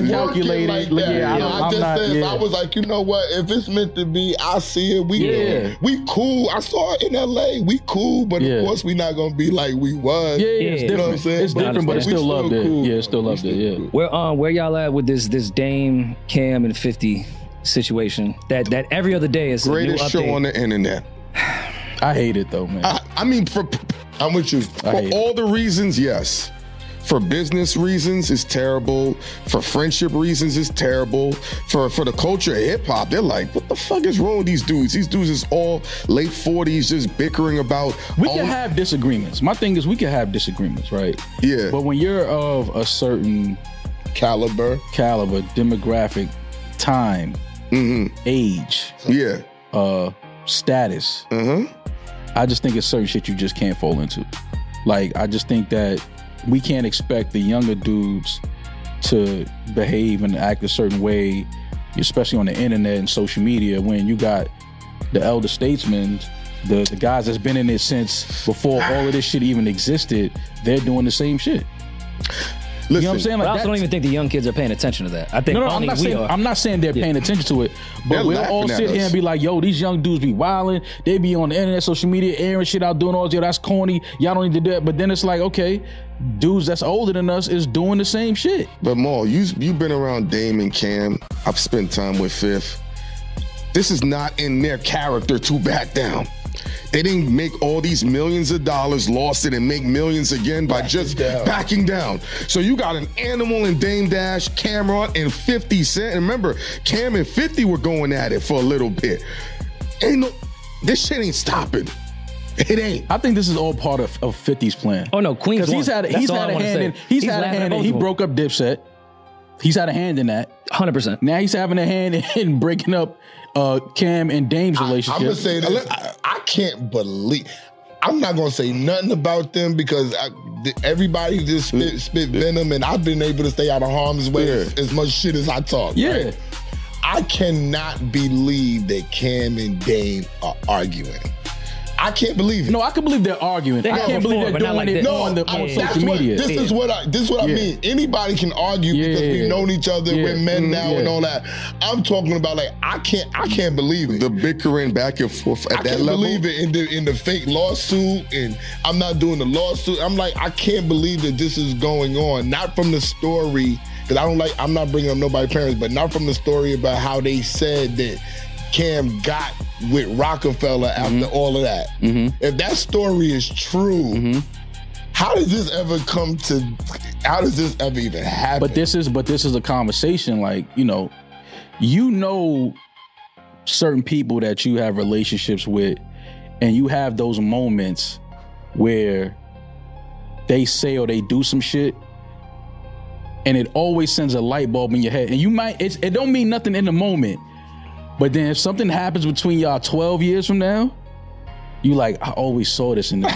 that calculated. Like that. Yeah, I was like, you know what? If it's meant to be, I see it. We cool. I saw it in LA. We cool, but of course we not gonna be like we was. Yeah, it's different. Know what I'm saying? It's different, but it's still loved it. Yeah, it's still loved it. Yeah. Where y'all at with this Dame, Cam, and 50 situation? That every other day is greatest a new show update. on the internet. I hate it though, man. I mean, I'm with you. For all the reasons, yes. For business reasons, it's terrible. For friendship reasons, it's terrible. For the culture of hip hop, they're like, what the fuck is wrong with these dudes? These dudes is all late 40s just bickering about. We can have disagreements. My thing is we can have disagreements, right? Yeah. But when you're of a certain caliber, demographic, time, age, status, I just think it's certain shit you just can't fall into. Like, I just think that we can't expect the younger dudes to behave and act a certain way, especially on the internet and social media, when you got the elder statesmen, the guys that's been in it since before all of this shit even existed. They're doing the same shit. Listen, you know what I'm saying? Like, I also don't even think the young kids are paying attention to that. I think I'm not saying they're paying attention to it, but we'll all sit here and be like, yo, these young dudes be wilding. They be on the internet, social media, airing shit out, doing all this. Yo, that's corny. Y'all don't need to do that. But then it's like, okay, dudes that's older than us is doing the same shit. But Maul, you've been around Dame and Cam. I've spent time with Fifth. This is not in their character to back down. They didn't make all these millions of dollars, lost it, and make millions again by just backing down. So you got an animal in Dame Dash, Camron, and 50 Cent. And remember, Cam and 50 were going at it for a little bit. This shit ain't stopping. It ain't. I think this is all part of 50's plan. Oh no, Queen's because he's had a hand in. He broke up Dipset. He's had a hand in that. 100%. Now he's having a hand in breaking up Cam and Dame's relationship. I'm gonna say this. I can't believe. I'm not gonna say nothing about them because everybody just spit venom, and I've been able to stay out of harm's way as much shit as I talk. Yeah. Right? I cannot believe that Cam and Dame are arguing. I can't believe it. No, I can believe they're arguing. I can't believe they're doing it on social media. This is what I mean. Anybody can argue because we've known each other. We're men now and all that. I'm talking about like I can't believe it. The bickering back and forth at that level. I can't believe it in the fake lawsuit, and I'm not doing the lawsuit. I'm like, I can't believe that this is going on. Not from the story, because I'm not bringing up nobody's parents, but not from the story about how they said that Cam got with Rockefeller after all of that. If that story is true, how does this ever even happen? But this is a conversation, like, you know certain people that you have relationships with, and you have those moments where they say or they do some shit, and it always sends a light bulb in your head. And it don't mean nothing in the moment, but then if something happens between y'all 12 years from now, you like, I always saw this in the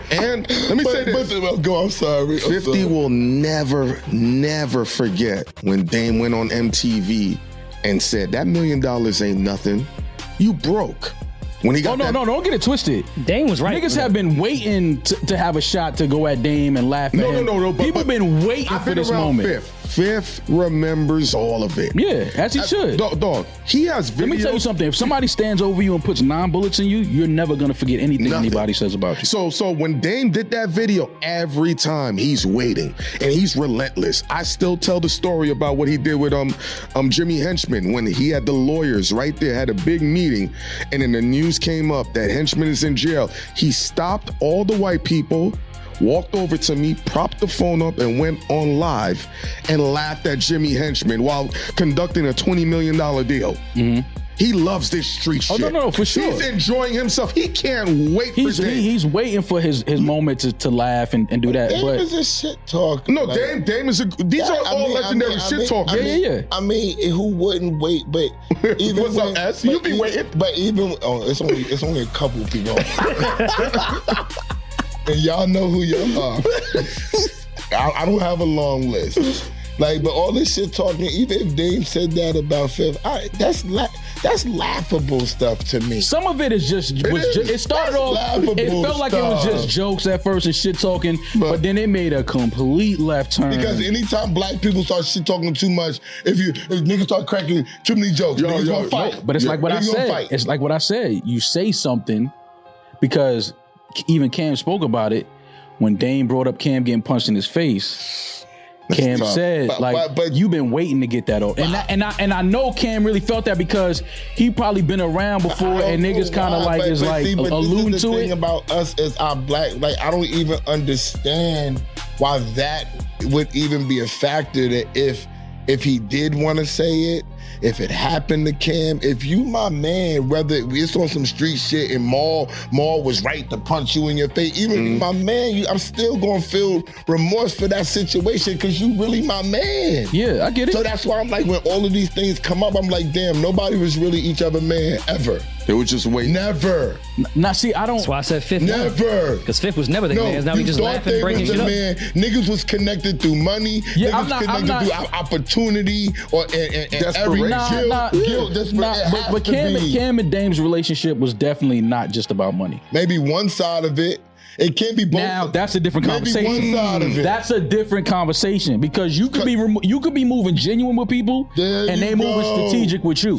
And let me say this. I'm sorry. 50 will never forget when Dame went on MTV and said, that $1 million ain't nothing. You broke. When he got no, don't get it twisted. Dame was right. Niggas have been waiting to have a shot to go at Dame and laugh at him. No. People been waiting for this moment. Fifth remembers all of it. Yeah, as he should. Dog, he has videos. Let me tell you something. If somebody stands over you and puts 9 bullets in you, you're never going to forget anything anybody says about you. So when Dame did that video, every time he's waiting and he's relentless. I still tell the story about what he did with Jimmy Henchman when he had the lawyers right there, had a big meeting, and then the news came up that Henchman is in jail. He stopped all the white people, walked over to me, propped the phone up, and went on live and laughed at Jimmy Henchman while conducting a $20 million deal. He loves this street shit. No, for sure. He's enjoying himself. He can't wait for Dame. He's waiting for his moment to laugh and do that. Dame is a shit talker. No, like, Dame is these are all legendary shit talkers. Yeah. I mean, who wouldn't wait? But even what's up, S? You be waiting. But even it's only a couple people. And y'all know who y'all are. I don't have a long list. Like, but all this shit talking, even if Dame said that about Fifth, that's laughable stuff to me. Some of it is just it started off. It felt like it was just jokes at first and shit talking, but then it made a complete left turn. Because anytime black people start shit talking too much, if niggas start cracking too many jokes, niggas gonna fight. But it's like what I said. It's like what I said. You say something because even Cam spoke about it when Dame brought up Cam getting punched in his face. Cam said, but you've been waiting to get that off, and I know Cam really felt that because he probably been around before, and niggas kind of like is like alluding to it. The thing about us as our black, like I don't even understand why that would even be a factor. That if he did want to say it, if it happened to Cam, if you my man, whether it's on some street shit and Maul was right to punch you in your face, even my man, I'm still gonna feel remorse for that situation because you really my man. Yeah, I get it. So that's why I'm like, when all of these things come up, I'm like, damn, nobody was really each other man ever. They were just waiting. Never. Now, see, I don't. That's why I said Fifth. Never. Because Fifth was never the man. Now he just laughing, breaking shit up. Man. Niggas was connected through money. Yeah, niggas connected through opportunity or and every guilt. But Cam and Dame's relationship was definitely not just about money. Maybe one side of it. It can't be both. Now that's a different conversation. Maybe one side of it. That's a different conversation because you could be moving genuine with people and they moving strategic with you.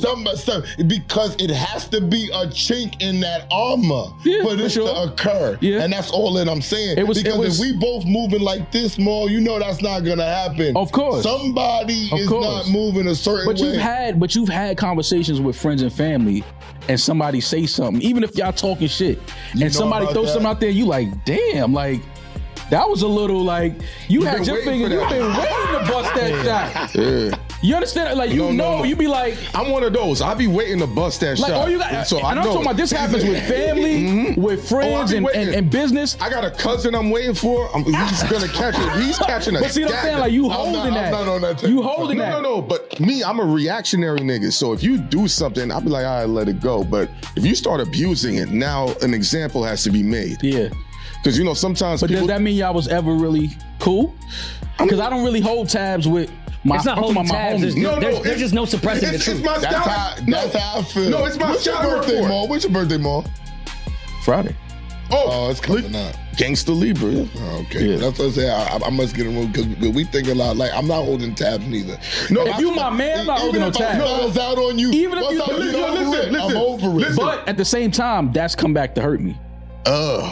Because it has to be a chink in that armor for this to occur. Yeah. And that's all that I'm saying. Because if we both moving like this, Maul, you know that's not gonna happen. Of course. Somebody is not moving a certain way. But you've had conversations with friends and family and somebody say something, even if y'all talking shit, and somebody throw something out there, you like, damn, like, that was a little like, you had your finger, you've been waiting to bust that shot. Yeah. You understand? Like, you be like, I'm one of those. I be waiting to bust that shot. All you got, so I'm talking about this happens with family, with friends, and business. I got a cousin I'm waiting for. He's gonna catch it. He's catching a. But see what I'm saying? Like, you holding that. I'm not on that. You holding that. No. But me, I'm a reactionary nigga. So if you do something, I'll be like, all right, let it go. But if you start abusing it, now an example has to be made. Yeah. Because sometimes. But does that mean y'all was ever really cool? Because I don't really hold tabs with. It's not holding tabs. There's just no suppressing the truth. That's how I feel. No, it's my birthday, Maul. What's your birthday, Maul? Friday. Oh, it's coming up. Gangsta Libra. Oh, okay. Yeah. That's what I say. I must get a move because we think a lot. Like, I'm not holding tabs neither. No, if you my man, I'm not holding no tabs. I was out on you. Even if listen, I'm over it. But at the same time, that's come back to hurt me.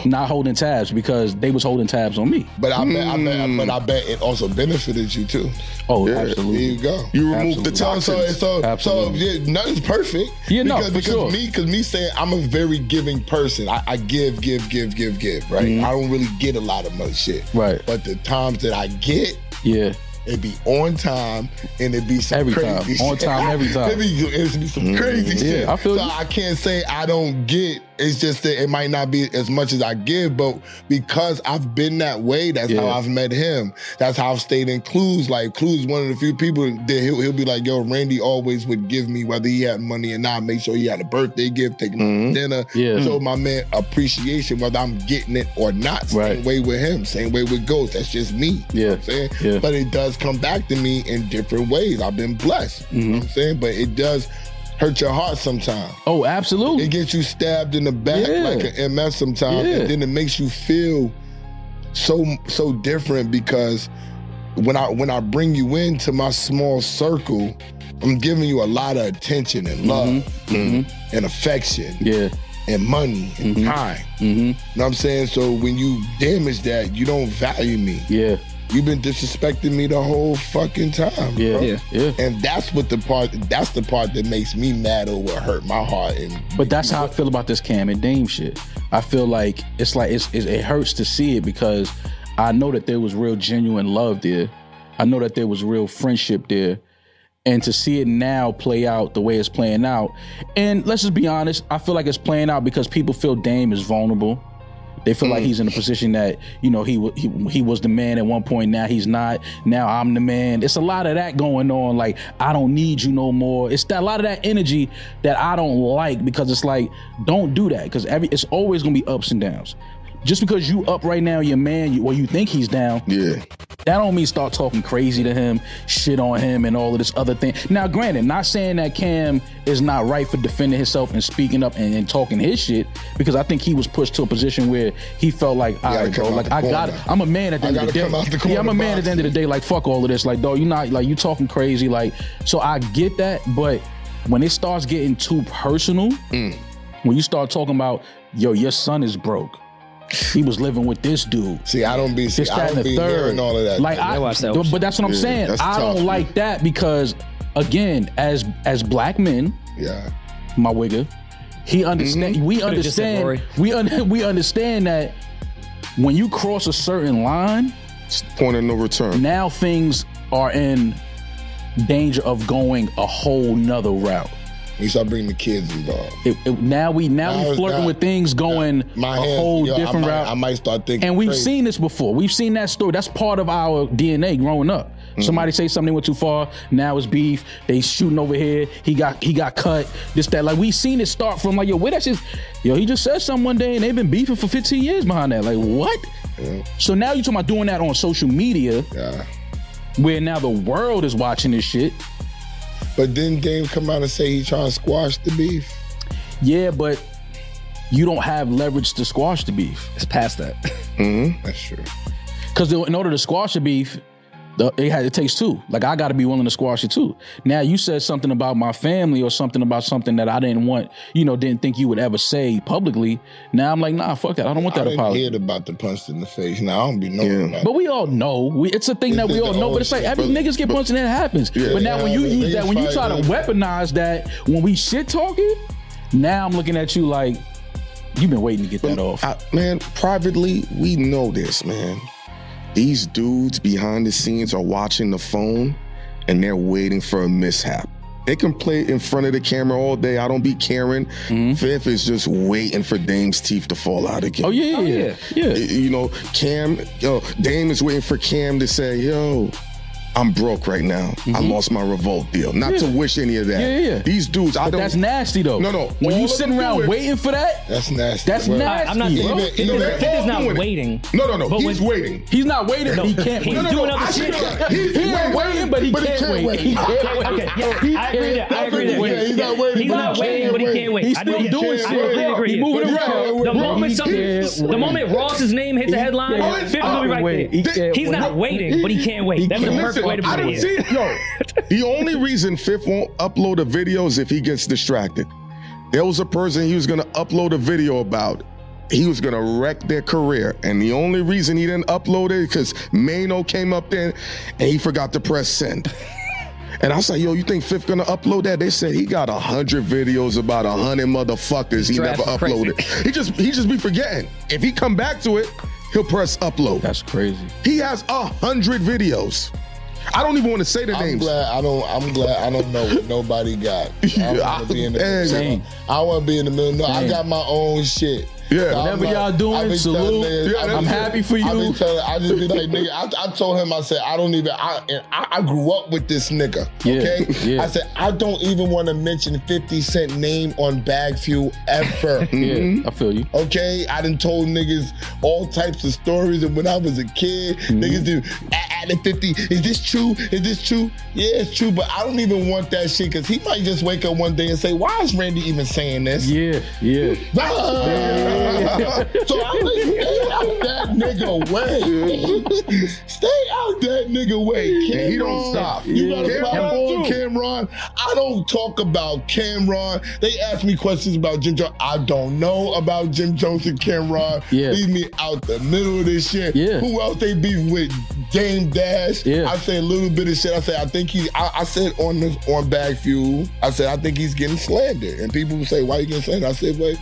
Not holding tabs because they was holding tabs on me. But I bet it also benefited you too. Oh, yeah, absolutely. There you go. You removed the toxins. So nothing's perfect. Yeah, because me saying I'm a very giving person. I give, right? Mm-hmm. I don't really get a lot of much shit. Right. But the times that I get, it be on time and it be some crazy shit. On time, every time. It be some crazy shit. I feel so I can't say I don't get. It's just that it might not be as much as I give, but because I've been that way, that's how I've met him. That's how I've stayed in Clues. Like, Clues, one of the few people that he'll be like, yo, Randy always would give me, whether he had money or not, make sure he had a birthday gift, take him to dinner, show my man appreciation, whether I'm getting it or not. Same way with him, same way with Ghost. That's just me. You know what I'm saying? Yeah. But it does come back to me in different ways. I've been blessed. You know what I'm saying? But it does hurt your heart sometimes. Oh, absolutely. It gets you stabbed in the back like an MS sometimes, and then it makes you feel so different because when I bring you into my small circle, I'm giving you a lot of attention and love and affection and money and time. You know what I'm saying? So when you damage that, you don't value me. Yeah. You've been disrespecting me the whole fucking time, bro. Yeah. And that's the part that makes me mad or what hurt my heart. But that's how I feel about this Cam and Dame shit. I feel like it hurts to see it because I know that there was real genuine love there. I know that there was real friendship there. And to see it now play out the way it's playing out. And let's just be honest, I feel like it's playing out because people feel Dame is vulnerable. They feel like he's in a position that, he was the man at one point, now he's not. Now I'm the man. It's a lot of that going on. Like, I don't need you no more. It's a lot of that energy that I don't like because it's like, don't do that because it's always going to be ups and downs. Just because you up right now, your man, or you think he's down, That don't mean start talking crazy to him, shit on him, and all of this other thing. Now, granted, not saying that Cam is not right for defending himself and speaking up and talking his shit, because I think he was pushed to a position where he felt like, all right, bro, like I'm a man at the end of the day. Yeah, I'm a man at the end of the day. Like, fuck all of this. Like, dog, you not like you talking crazy. Like, so I get that, but when it starts getting too personal, when you start talking about, yo, your son is broke. He was living with this dude. See, I don't be hearing all of that. Like, but that's what I'm saying. I don't like that because, again, as black men, my wigger, he understand. We understand. We understand that when you cross a certain line, it's point of no return. Now things are in danger of going a whole nother route. We start bringing the kids involved. Now we flirting with things going a whole different route. I might start thinking. And we've seen this before. We've seen that story. That's part of our DNA growing up. Somebody say something went too far. Now it's beef. They shooting over here. He got cut. This, that. Like, we seen it start from like, yo, where that shit? Yo, he just said something one day and they've been beefing for 15 years behind that. Like, what? Yeah. So now you're talking about doing that on social media, where now the world is watching this shit. But didn't Dame come out and say he trying to squash the beef? Yeah, but you don't have leverage to squash the beef. It's past that. That's true. Because in order to squash the beef, it takes two. Like, I got to be willing to squash it too. Now, you said something about my family or something about something that I didn't want, didn't think you would ever say publicly. Now I'm like, nah, fuck that. I don't want that apology. I didn't hear about the punch in the face. Now, I don't be knowing about it. But we all know. It's a thing that we all know. But it's like, every niggas get punched and that happens. Yeah, but now when you use that, when you try to weaponize that, when we shit talking, now I'm looking at you like, you've been waiting to get that off. Man, privately, we know this, man. These dudes behind the scenes are watching the phone and they're waiting for a mishap. They can play in front of the camera all day. I don't be caring. Fifth is just waiting for Dame's teeth to fall out again. Oh, yeah. Dame is waiting for Cam to say, yo, I'm broke right now. I lost my Revolt deal. Not to wish any of that. Yeah. These dudes, that's nasty though. No. When you sitting around waiting for that, that's nasty. That's nasty. I'm not saying Fifth is not waiting. No. He's waiting. He's not waiting, but he can't wait. He's doing other shit. He ain't waiting, but he can't wait. He can't wait. I agree that. He's not waiting. He's not waiting, but he can't wait. He's still doing shit. He's moving around. The moment Ross's name hits the headline, Fifth will be right there. He's not waiting, but he can't wait. That's the perfect way to put it. The only reason Fifth won't upload a video is if he gets distracted. There was a person he was going to upload a video about. He was going to wreck their career. And the only reason he didn't upload it because Mano came up there and he forgot to press send. And I was like, yo, you think Fifth gonna upload that? They said he got 100 videos about 100 motherfuckers he never uploaded. He just be forgetting. If he come back to it, he'll press upload. That's crazy. He has 100 videos. I don't even want to say the names. I'm glad I don't know what nobody got. I want to be in the middle. I want to be in the middle. No, I got my own shit. Yeah, whatever y'all doing, salute. I'm happy for you. I just be like, nigga, I told him, I said, I grew up with this nigga, okay? Yeah. I said, I don't even want to mention 50 Cent name on Bag Fuel ever. I feel you. Okay? I done told niggas all types of stories, and when I was a kid, niggas do, at 50, is this true? Is this true? Yeah, it's true, but I don't even want that shit, because he might just wake up one day and say, why is Randy even saying this? Yeah. So I'm like, stay out that nigga way. Stay out that nigga way. Camron, he don't stop. You gotta stop on Camron. I don't talk about Camron. They ask me questions about Jim Jones. I don't know about Jim Jones and Camron. Leave me out the middle of this shit. Who else they beef with? Dame Dash. I say a little bit of shit. I say, I think I said on Bag Fuel, I said, I think he's getting slandered. And people say, why you getting slandered? I said, wait.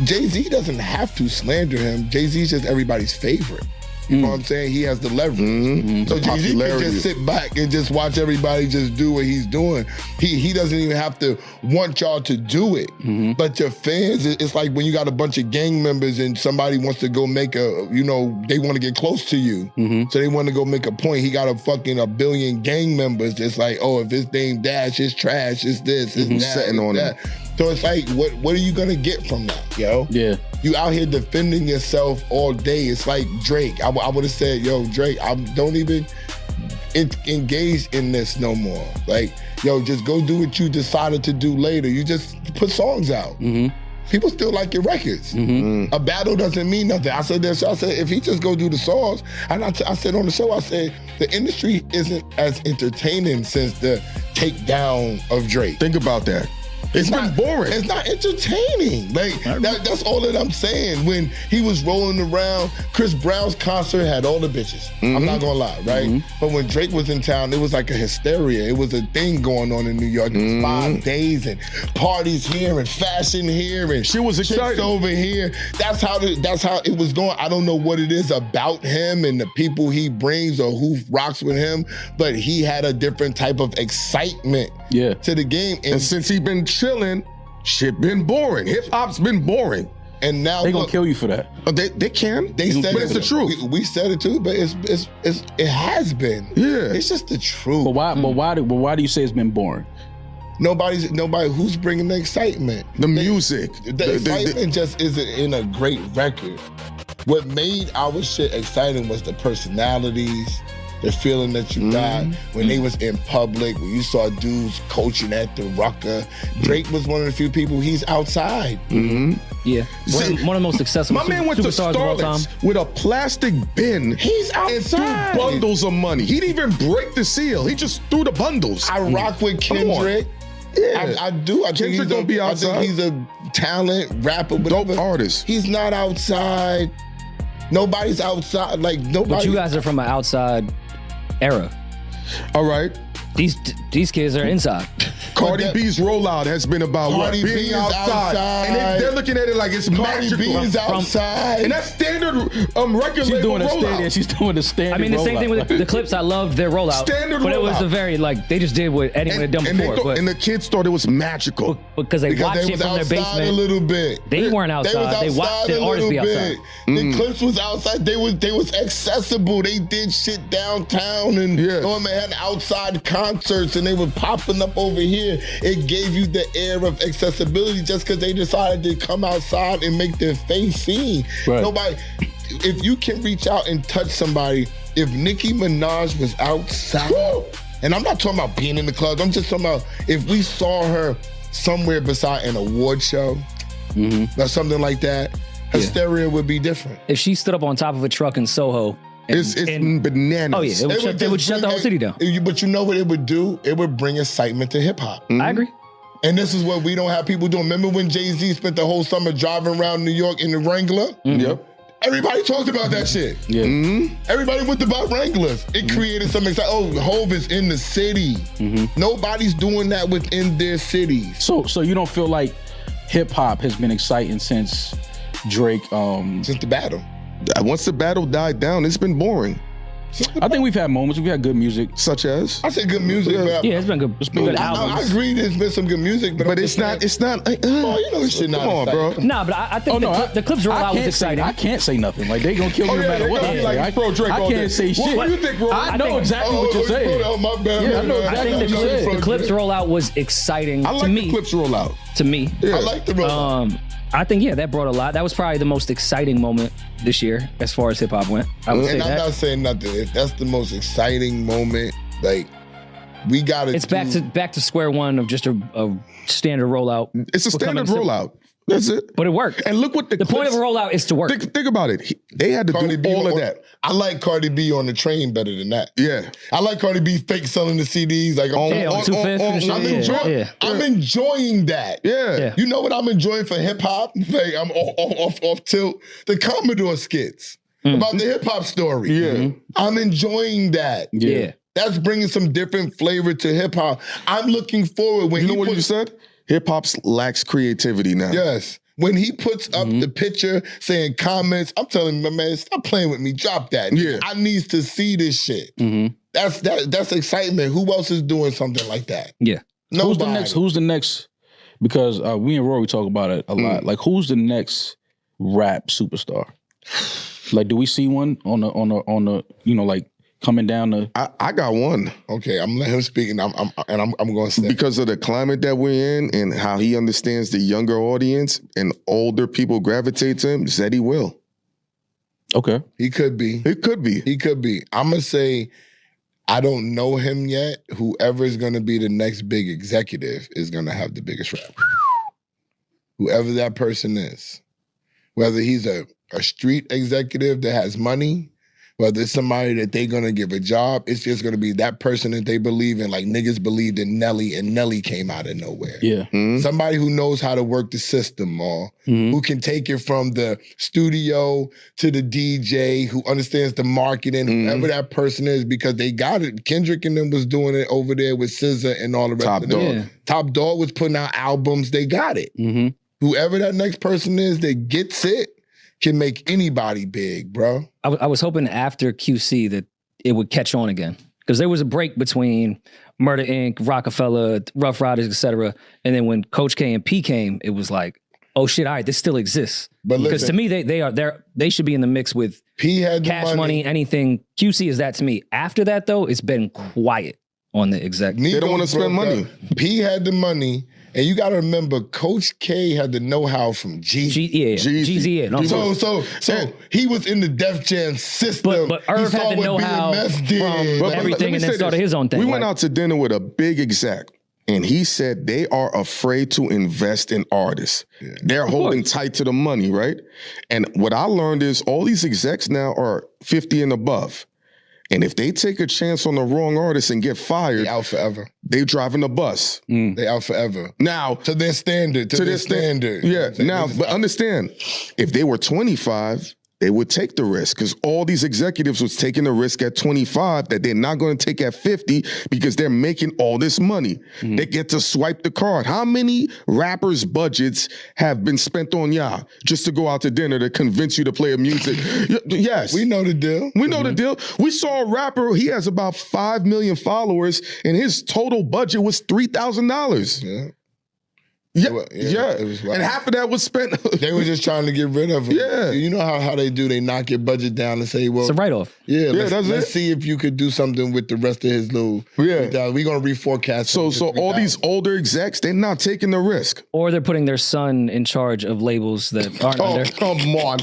Jay-Z doesn't have to slander him. Jay-Z's just everybody's favorite. You know what I'm saying? He has the leverage. So Jay-Z can just sit back and just watch everybody just do what he's doing. He doesn't even have to want y'all to do it. But your fans, it's like when you got a bunch of gang members and somebody wants to go make they want to get close to you. So they want to go make a point. He got a billion gang members. It's like, oh, if his name Dash is trash, it's this, it's that, setting on that. So it's like, what are you gonna get from that, yo? Yeah. You out here defending yourself all day. It's like Drake. I would have said, yo, Drake, don't even engage in this no more. Like, yo, just go do what you decided to do later. You just put songs out. Mm-hmm. People still like your records. Mm-hmm. A battle doesn't mean nothing. I said this. I said if he just go do the songs, and I said on the show, I said the industry isn't as entertaining since the takedown of Drake. Think about that. It's been boring. It's not entertaining. Like that's all that I'm saying. When he was rolling around, Chris Brown's concert had all the bitches. Mm-hmm. I'm not gonna lie, right? Mm-hmm. But when Drake was in town, it was like a hysteria. It was a thing going on in New York. It was 5 days and parties here and fashion here and she was excited over here. That's how it was going. I don't know what it is about him and the people he brings or who rocks with him, but he had a different type of excitement to the game. And since he been chilling, shit been boring. Hip hop's been boring. And now they gonna kill you for that. They can. They said but it's the truth. We said it too, but it has been. Yeah, it's just the truth. But why do you say it's been boring? Nobody who's bringing the excitement. The music. The excitement just isn't in a great record. What made our shit exciting was the personalities, the feeling that you got when they was in public, when you saw dudes coaching at the Rucker. Drake was one of the few people, he's outside. Mm-hmm. Yeah. One of the most successful my man went to Starlets with a plastic bin. He's outside. And 2 bundles of money. He didn't even break the seal. He just threw the bundles. I rock with Kendrick. Yeah. I do. I think gonna be outside. I think he's a talent, rapper, whatever. Dope artist. He's not outside. Nobody's outside. Like, nobody. But you guys are from an outside era. All right. These kids are inside. Cardi B's rollout has been about being outside. And they're looking at it like it's magical. Cardi B is outside. And that's standard record she's label doing rollout. She's doing the standard. I mean, the same thing with the Clips. I love their rollout. Standard but rollout. It was a very, they just did what anyone had done before. And the kids thought it was magical. Because they watched it from their basement. A little bit. They weren't outside. They watched the artists be outside. The Clips was outside. They was accessible. They did shit downtown and had outside concerts and they were popping up over here. It gave you the air of accessibility just because they decided to come outside and make their face seen. Right. Nobody, if you can reach out and touch somebody, if Nicki Minaj was outside, and I'm not talking about being in the clubs, I'm just talking about if we saw her somewhere beside an award show or something like that, hysteria would be different. If she stood up on top of a truck in Soho, it's bananas. Oh yeah, it would shut the whole city down. But you know what it would do? It would bring excitement to hip hop. I agree. And this is what we don't have people doing. Remember when Jay-Z spent the whole summer driving around New York in the Wrangler? Yep. Everybody talked about that shit. Yeah. Everybody went to buy Wranglers. It created some excitement. Oh, Hov is in the city. Nobody's doing that within their cities. So you don't feel like hip hop has been exciting since Drake? Since the battle. Once the battle died down, it's been boring. I think we've had moments. We've had good music, such as I say good music. But it's been good. It's been good albums. I agree. There's been some good music, but it's not. Like, oh, you know this shit. Come on, bro. Nah, but I think the Clips rollout was exciting. I can't say nothing. Like they gonna kill me no matter what. I can't say shit. What do you think, bro? I know exactly what you're saying. My bad. Yeah, I know I exactly think what you're saying. the Clips rollout was exciting. I like the Clips rollout. To me, I like the rollout. I think that brought a lot. That was probably the most exciting moment this year as far as hip hop went. I would say I'm not saying nothing. If that's the most exciting moment, like we got it. It's back to square one of just a standard rollout. It's a standard rollout. That's it. But it worked. And look what the point of a rollout is to work. Think about it. They had to do all of that. I like Cardi B on the train better than that. Yeah. I like Cardi B fake selling the CDs. Like I'm enjoying that. Yeah. You know what I'm enjoying for hip hop? Like I'm off tilt. The Commodore skits about the hip hop story. Yeah. I'm enjoying that. Yeah. That's bringing some different flavor to hip hop. I'm looking forward when you know what you said? Hip hop lacks creativity now. Yes. When he puts up the picture saying comments, I'm telling him, my man, stop playing with me. Drop that. Yeah. I need to see this shit. That's excitement. Who else is doing something like that? Yeah. Nobody. Who's the next? Because we and Rory talk about it a lot. Like, who's the next rap superstar? Like, do we see one on the like? coming down to. I got one. Okay, I'm letting him speak, and I'm going to say because of the climate that we're in and how he understands the younger audience and older people gravitate to him. Said he will. Okay, he could be. It could be. He could be. I'm gonna say, I don't know him yet. Whoever is going to be the next big executive is going to have the biggest rap. Whoever that person is, whether he's a street executive that has money, whether it's somebody that they're going to give a job, it's just going to be that person that they believe in. Like niggas believed in Nelly, and Nelly came out of nowhere. Yeah. Mm-hmm. Somebody who knows how to work the system, who can take it from the studio to the DJ, who understands the marketing, whoever that person is, because they got it. Kendrick and them was doing it over there with SZA and all the rest of them. Yeah. Top Dog was putting out albums. They got it. Mm-hmm. Whoever that next person is that gets it can make anybody big, bro. I was hoping after QC that it would catch on again, because there was a break between Murder Inc., Rockefeller, Rough Riders, etc. And then when Coach K and P came, it was like, oh shit, all right, this still exists. But because to me, they should be in the mix with P had Cash Money, anything. QC is that to me. After that though, it's been quiet on the exec. They don't want to spend money. P had the money. And you got to remember, Coach K had the know-how from Jeezy. Jeezy. No, so he was in the Def Jam system. But Irv had the know-how from everything, and then started his own thing. We went out to dinner with a big exec, and he said they are afraid to invest in artists. Yeah. They're holding tight to the money, right? And what I learned is all these execs now are 50 and above. And if they take a chance on the wrong artist and get fired, they out forever. They driving the bus. They out forever. Now to their standard. To their standard. Yeah. Now, but understand, if they were 25, they would take the risk, because all these executives was taking the risk at 25 that they're not going to take at 50 because they're making all this money. They get to swipe the card. How many rappers' budgets have been spent on y'all just to go out to dinner to convince you to play a music? Yes. We know the deal. We know the deal. We saw a rapper, he has about 5 million followers, and his total budget was $3,000. Yeah. Yeah. It was and half of that was spent. They were just trying to get rid of him. Yeah. You know how they do? They knock your budget down and say, well, it's a write-off. Yeah, let's see if you could do something with the rest of his little. Yeah. We're going to reforecast. So all these older execs, they're not taking the risk. Or they're putting their son in charge of labels that aren't under. Come on.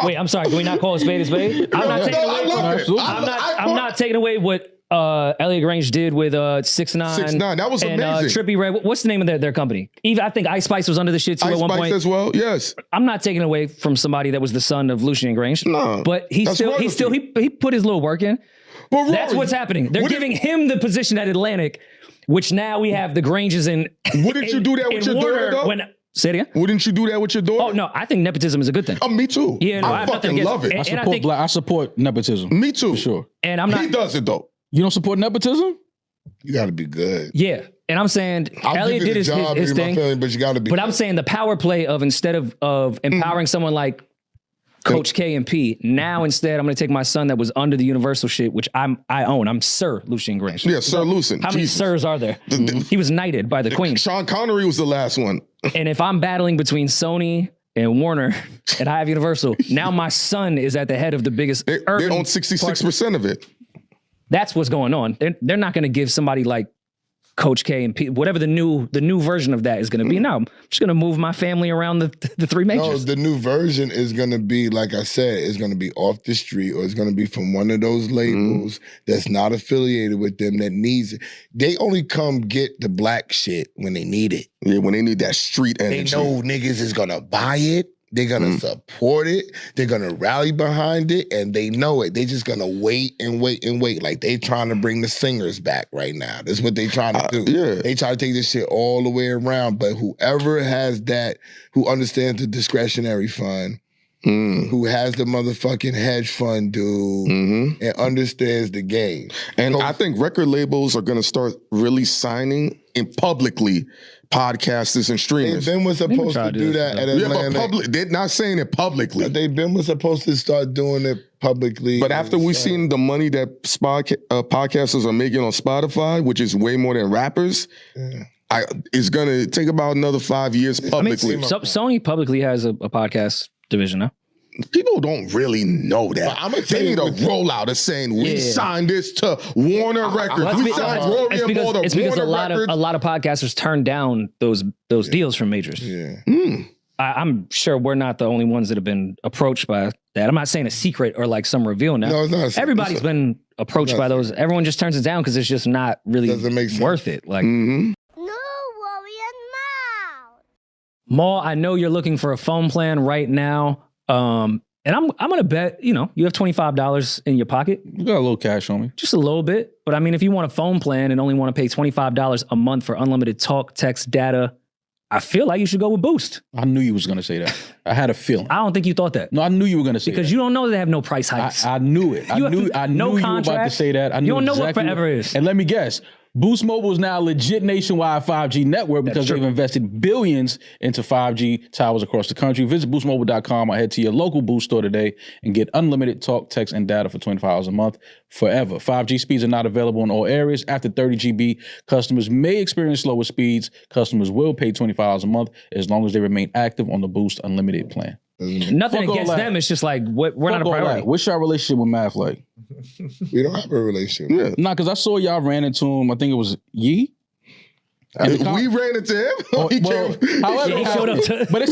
Wait, I'm sorry. Can we not call a spade a spade? I'm not taking away. I'm not taking away what Elliot Grange did with 6ix9ine. 6ix9ine, that was amazing. Trippie Redd. What's the name of their company? Even I think Ice Spice was under the shit too at one point. Ice Spice as well. Yes. I'm not taking away from somebody that was the son of Lucien Grange. No, but he put his little work in. Rory, that's what's happening. They're giving him the position at Atlantic, which now we have the Granges in. Wouldn't you do that with your daughter though? Say it again? Wouldn't you do that with your daughter? Oh, no. I think nepotism is a good thing. Me too. Yeah, no, I fucking love it. I support nepotism. Me too. For sure. And I'm not. He does it though. You don't support nepotism? You got to be good. Yeah. And I'm saying Elliot did his thing. Family, but you got to be But good. I'm saying the power play of instead of empowering someone like Coach K and P, now instead I'm going to take my son that was under the Universal shit, which I own. I'm Sir Lucien Grange. Yeah, Sir Lucien. How many sirs are there? He was knighted by the Queen. Sean Connery was the last one. And if I'm battling between Sony and Warner and I have Universal, now my son is at the head of the biggest They own 66% of it. That's what's going on. They're not going to give somebody like Coach K and P, whatever the new version of that is going to be. No, I'm just going to move my family around the three majors. No, the new version is going to be, like I said, it's going to be off the street, or it's going to be from one of those labels that's not affiliated with them that needs it. They only come get the black shit when they need it. Yeah, when they need that street energy. They know niggas is going to buy it. They're going to support it. They're going to rally behind it, and they know it. They're just going to wait and wait and wait. Like they trying to bring the singers back right now. That's what they trying to do. Yeah. They try to take this shit all the way around, but whoever has that, who understands the discretionary fund, who has the motherfucking hedge fund dude, and understands the game. And I think record labels are going to start really signing in publicly podcasters and streamers. They've been supposed to do that at Atlanta. Yeah, but they're not saying it publicly. But they've been supposed to start doing it publicly. But after we've seen the money that podcasters are making on Spotify, which is way more than rappers, it's going to take about another 5 years publicly. Sony publicly has a podcast division, huh? people don't really know that. They need a rollout of saying we signed this to Warner Records. We signed Rory and Ball to It's because Warner a lot of podcasters turn down those deals from majors. Yeah. I'm sure we're not the only ones that have been approached by that. I'm not saying a secret or like some reveal now. No, it's not. Everybody's been approached by those. Everyone just turns it down because it's just not really worth it. Like, No worry now. Maul, I know you're looking for a phone plan right now. And I'm gonna bet, you have $25 in your pocket. You got a little cash on me. Just a little bit. But I mean, if you want a phone plan and only want to pay $25 a month for unlimited talk, text, data, I feel like you should go with Boost. I knew you was going to say that. I had a feeling. I don't think you thought that. No, I knew you were going to say because that. you don't know they have no price hikes. I knew it. I knew you were about to say that. I knew you don't know exactly what forever is. And let me guess. Boost Mobile is now a legit nationwide 5G network because they've invested billions into 5G towers across the country. Visit boostmobile.com or head to your local Boost store today and get unlimited talk, text, and data for $25 a month forever. 5G speeds are not available in all areas. After 30 GB, customers may experience slower speeds. Customers will pay $25 a month as long as they remain active on the Boost Unlimited plan. Nothing against them. It's just like, we're not a priority. What's your relationship with Math like? We don't have a relationship. Yeah. Nah, because I saw y'all ran into him. I think it was Yee. We ran into him. However, he showed up but it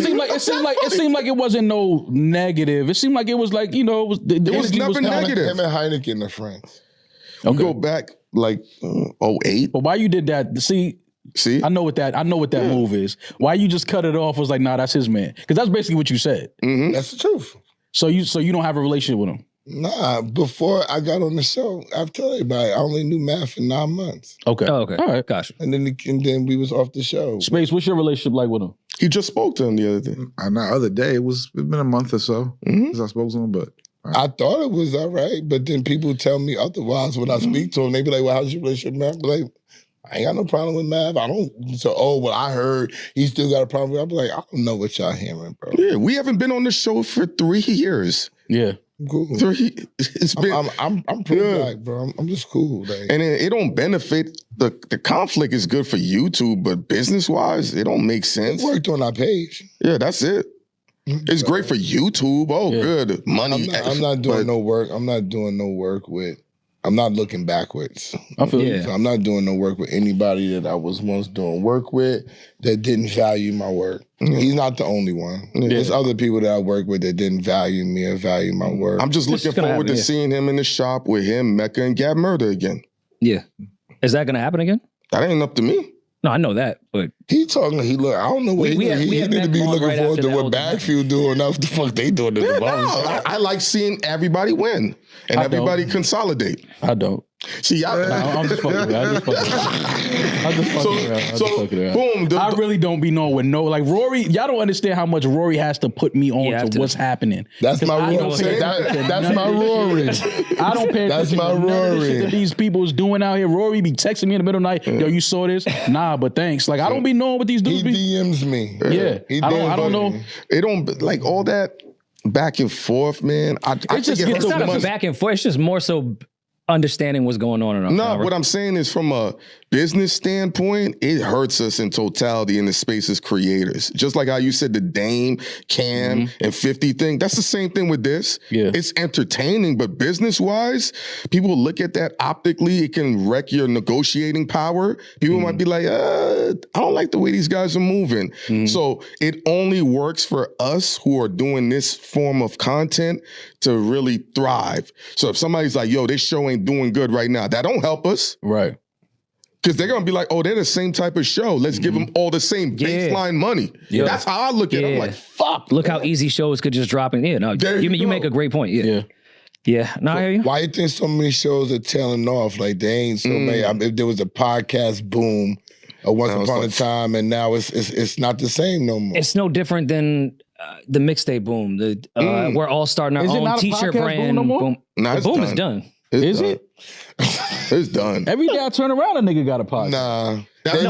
seemed like it wasn't no negative. It seemed like it was like, it was nothing negative. Him and Heineken are friends. We go back like 08. But why you did that? See, I know what that move is. Why you just cut it off was like, nah, that's his man. Because that's basically what you said. Mm-hmm. That's the truth. So you don't have a relationship with him? Nah, before I got on the show, I've told everybody I only knew Matt for 9 months. Okay. Oh, okay. All right. Gotcha. And then we was off the show. Space, what's your relationship like with him? He just spoke to him the other day. The other day, it's been a month or so since I spoke to him, but I thought it was all right, but then people tell me otherwise when I speak to him. They be like, well, how's your relationship with Matt? Like, I ain't got no problem with Mav. I don't. So, I heard he still got a problem with. I'm like, I don't know what y'all hearing, bro. Yeah, we haven't been on the show for 3 years. Yeah, cool. It's been. I'm pretty black, bro. I'm just cool. Like. And it don't benefit the conflict is good for YouTube, but business wise, it don't make sense. It worked on our page. Yeah, that's it. It's great for YouTube. Oh, good money. I'm not doing no work. I'm not doing no work with. I'm not looking backwards. I feel you. So I'm not doing no work with anybody that I was once doing work with that didn't value my work. He's not the only one. There's other people that I work with that didn't value me or value my work. I'm just looking forward to seeing him in the shop with him, Mecca, and Gab Murder again. Yeah. Is that going to happen again? That ain't up to me. No, I know that, but he talking. He look. I don't know what he need to be looking forward to what Backfield doing. What the fuck they doing in the ball? I like seeing everybody win and everybody consolidate. I don't. See, I'm just fucking around. Boom. I really don't be knowing with like Rory. Y'all don't understand how much Rory has to put me on to what's happening. That's my Rory. That's my Rory. I don't pay attention. That's my Rory. That these people is doing out here. Rory be texting me in the middle of the night. Yo, you saw this? Nah, but thanks. Like I don't be knowing what these dudes be. He DMs me. Yeah, I don't know. It don't like all that back and forth, man. It's not a back and forth. It's just more so understanding what's going on. No, what I'm saying is from a business standpoint, it hurts us in totality in the space as creators. Just like how you said the Dame, Cam, and 50 thing. That's the same thing with this. Yeah. It's entertaining, but business-wise, people look at that optically. It can wreck your negotiating power. People might be like, I don't like the way these guys are moving. So it only works for us who are doing this form of content to really thrive. So if somebody's like, yo, this show ain't doing good right now, that don't help us. Right. Because they're going to be like, oh, they're the same type of show. Let's give them all the same baseline money. Yeah. That's how I look at it. I'm like, fuck. Look how easy shows could just drop in. Yeah, no, you make a great point. Yeah. No, I hear you. Why you think so many shows are tailing off? Like they ain't so many. If there was a podcast boom once upon a time, and now it's not the same no more. It's no different than the mixtape boom. We're all starting our own t-shirt brand. Boom. Nah, the boom is done. Is it? It's done. Every day I turn around, a nigga got a podcast. Nah. They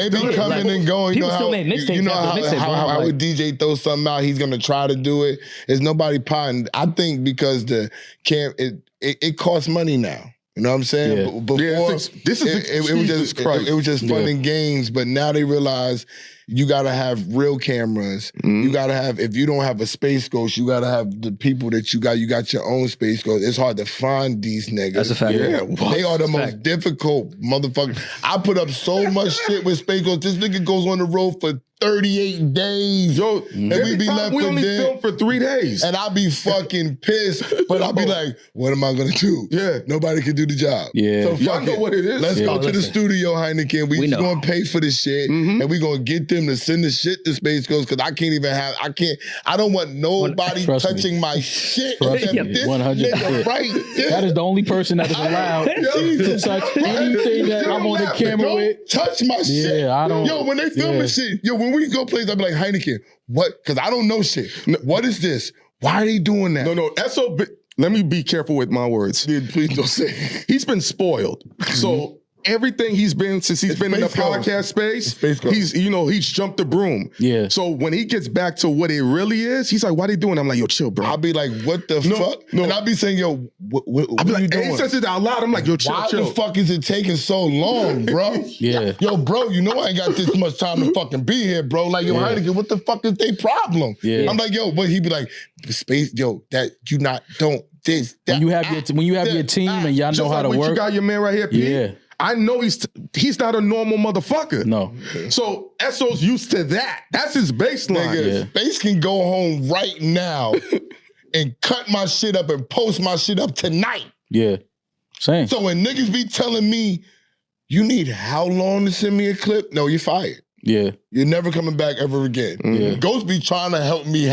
be coming and going. People still make mixtapes. How would DJ throw something out? He's gonna try to do it. There's nobody potting. I think because it costs money now. You know what I'm saying? Yeah. Before, it was just fun and games, but now they realize you gotta have real cameras. You gotta have, if you don't have a Space Ghost, you gotta have the people that you got your own Space Ghost. It's hard to find these niggas. That's a fact. Yeah, they are the most difficult motherfuckers. I put up so much shit with Space Ghost. This nigga goes on the road for 38 days. Yo, and we be left we for only dead. film for 3 days. And I be fucking pissed, but I'll be like, what am I gonna do? Yeah. Nobody can do the job. Yeah. So Y'all know what it is. Let's go to the studio, Heineken. We just gonna pay for the shit. And we gonna get them to send the shit to Space Ghost, because I don't want nobody touching my shit. Trust me. This 100%. nigga right there. That is the only person that is allowed to touch anything that I'm on the camera don't with. touch my shit. Yeah, I don't. Yo, when they film the shit, when we go places, I be like, Heineken, what? Because I don't know shit. What is this? Why are they doing that? No, SOB. Let me be careful with my words. Dude, please don't say it. He's been spoiled. So everything he's been since he's been in the podcast space, he's jumped the broom. Yeah. So when he gets back to what it really is, he's like, "Why they doing?" I'm like, "Yo, chill, bro." I'll be like, "What the fuck?" No. And I'll be saying, "Yo, what I'll be are you like, doing?" And he says it out loud. I'm like, "Yo, chill, Why chill." the fuck is it taking so long, bro? Yeah. Yo, bro, you know I ain't got this much time to fucking be here, bro. Like, yo, Heineken, what the fuck is their problem? Yeah. I'm like, yo, but he be like, "Space, yo, that you not don't this that." When you have your team and y'all know how to work. You got your man right here, Pete. Yeah. I know he's not a normal motherfucker. No. So SO's used to that. That's his baseline. Nigga, Space can go home right now and cut my shit up and post my shit up tonight. Yeah. Same. So when niggas be telling me, you need how long to send me a clip? No, you're fired. Yeah. You're never coming back ever again. Yeah. Ghost be trying to help me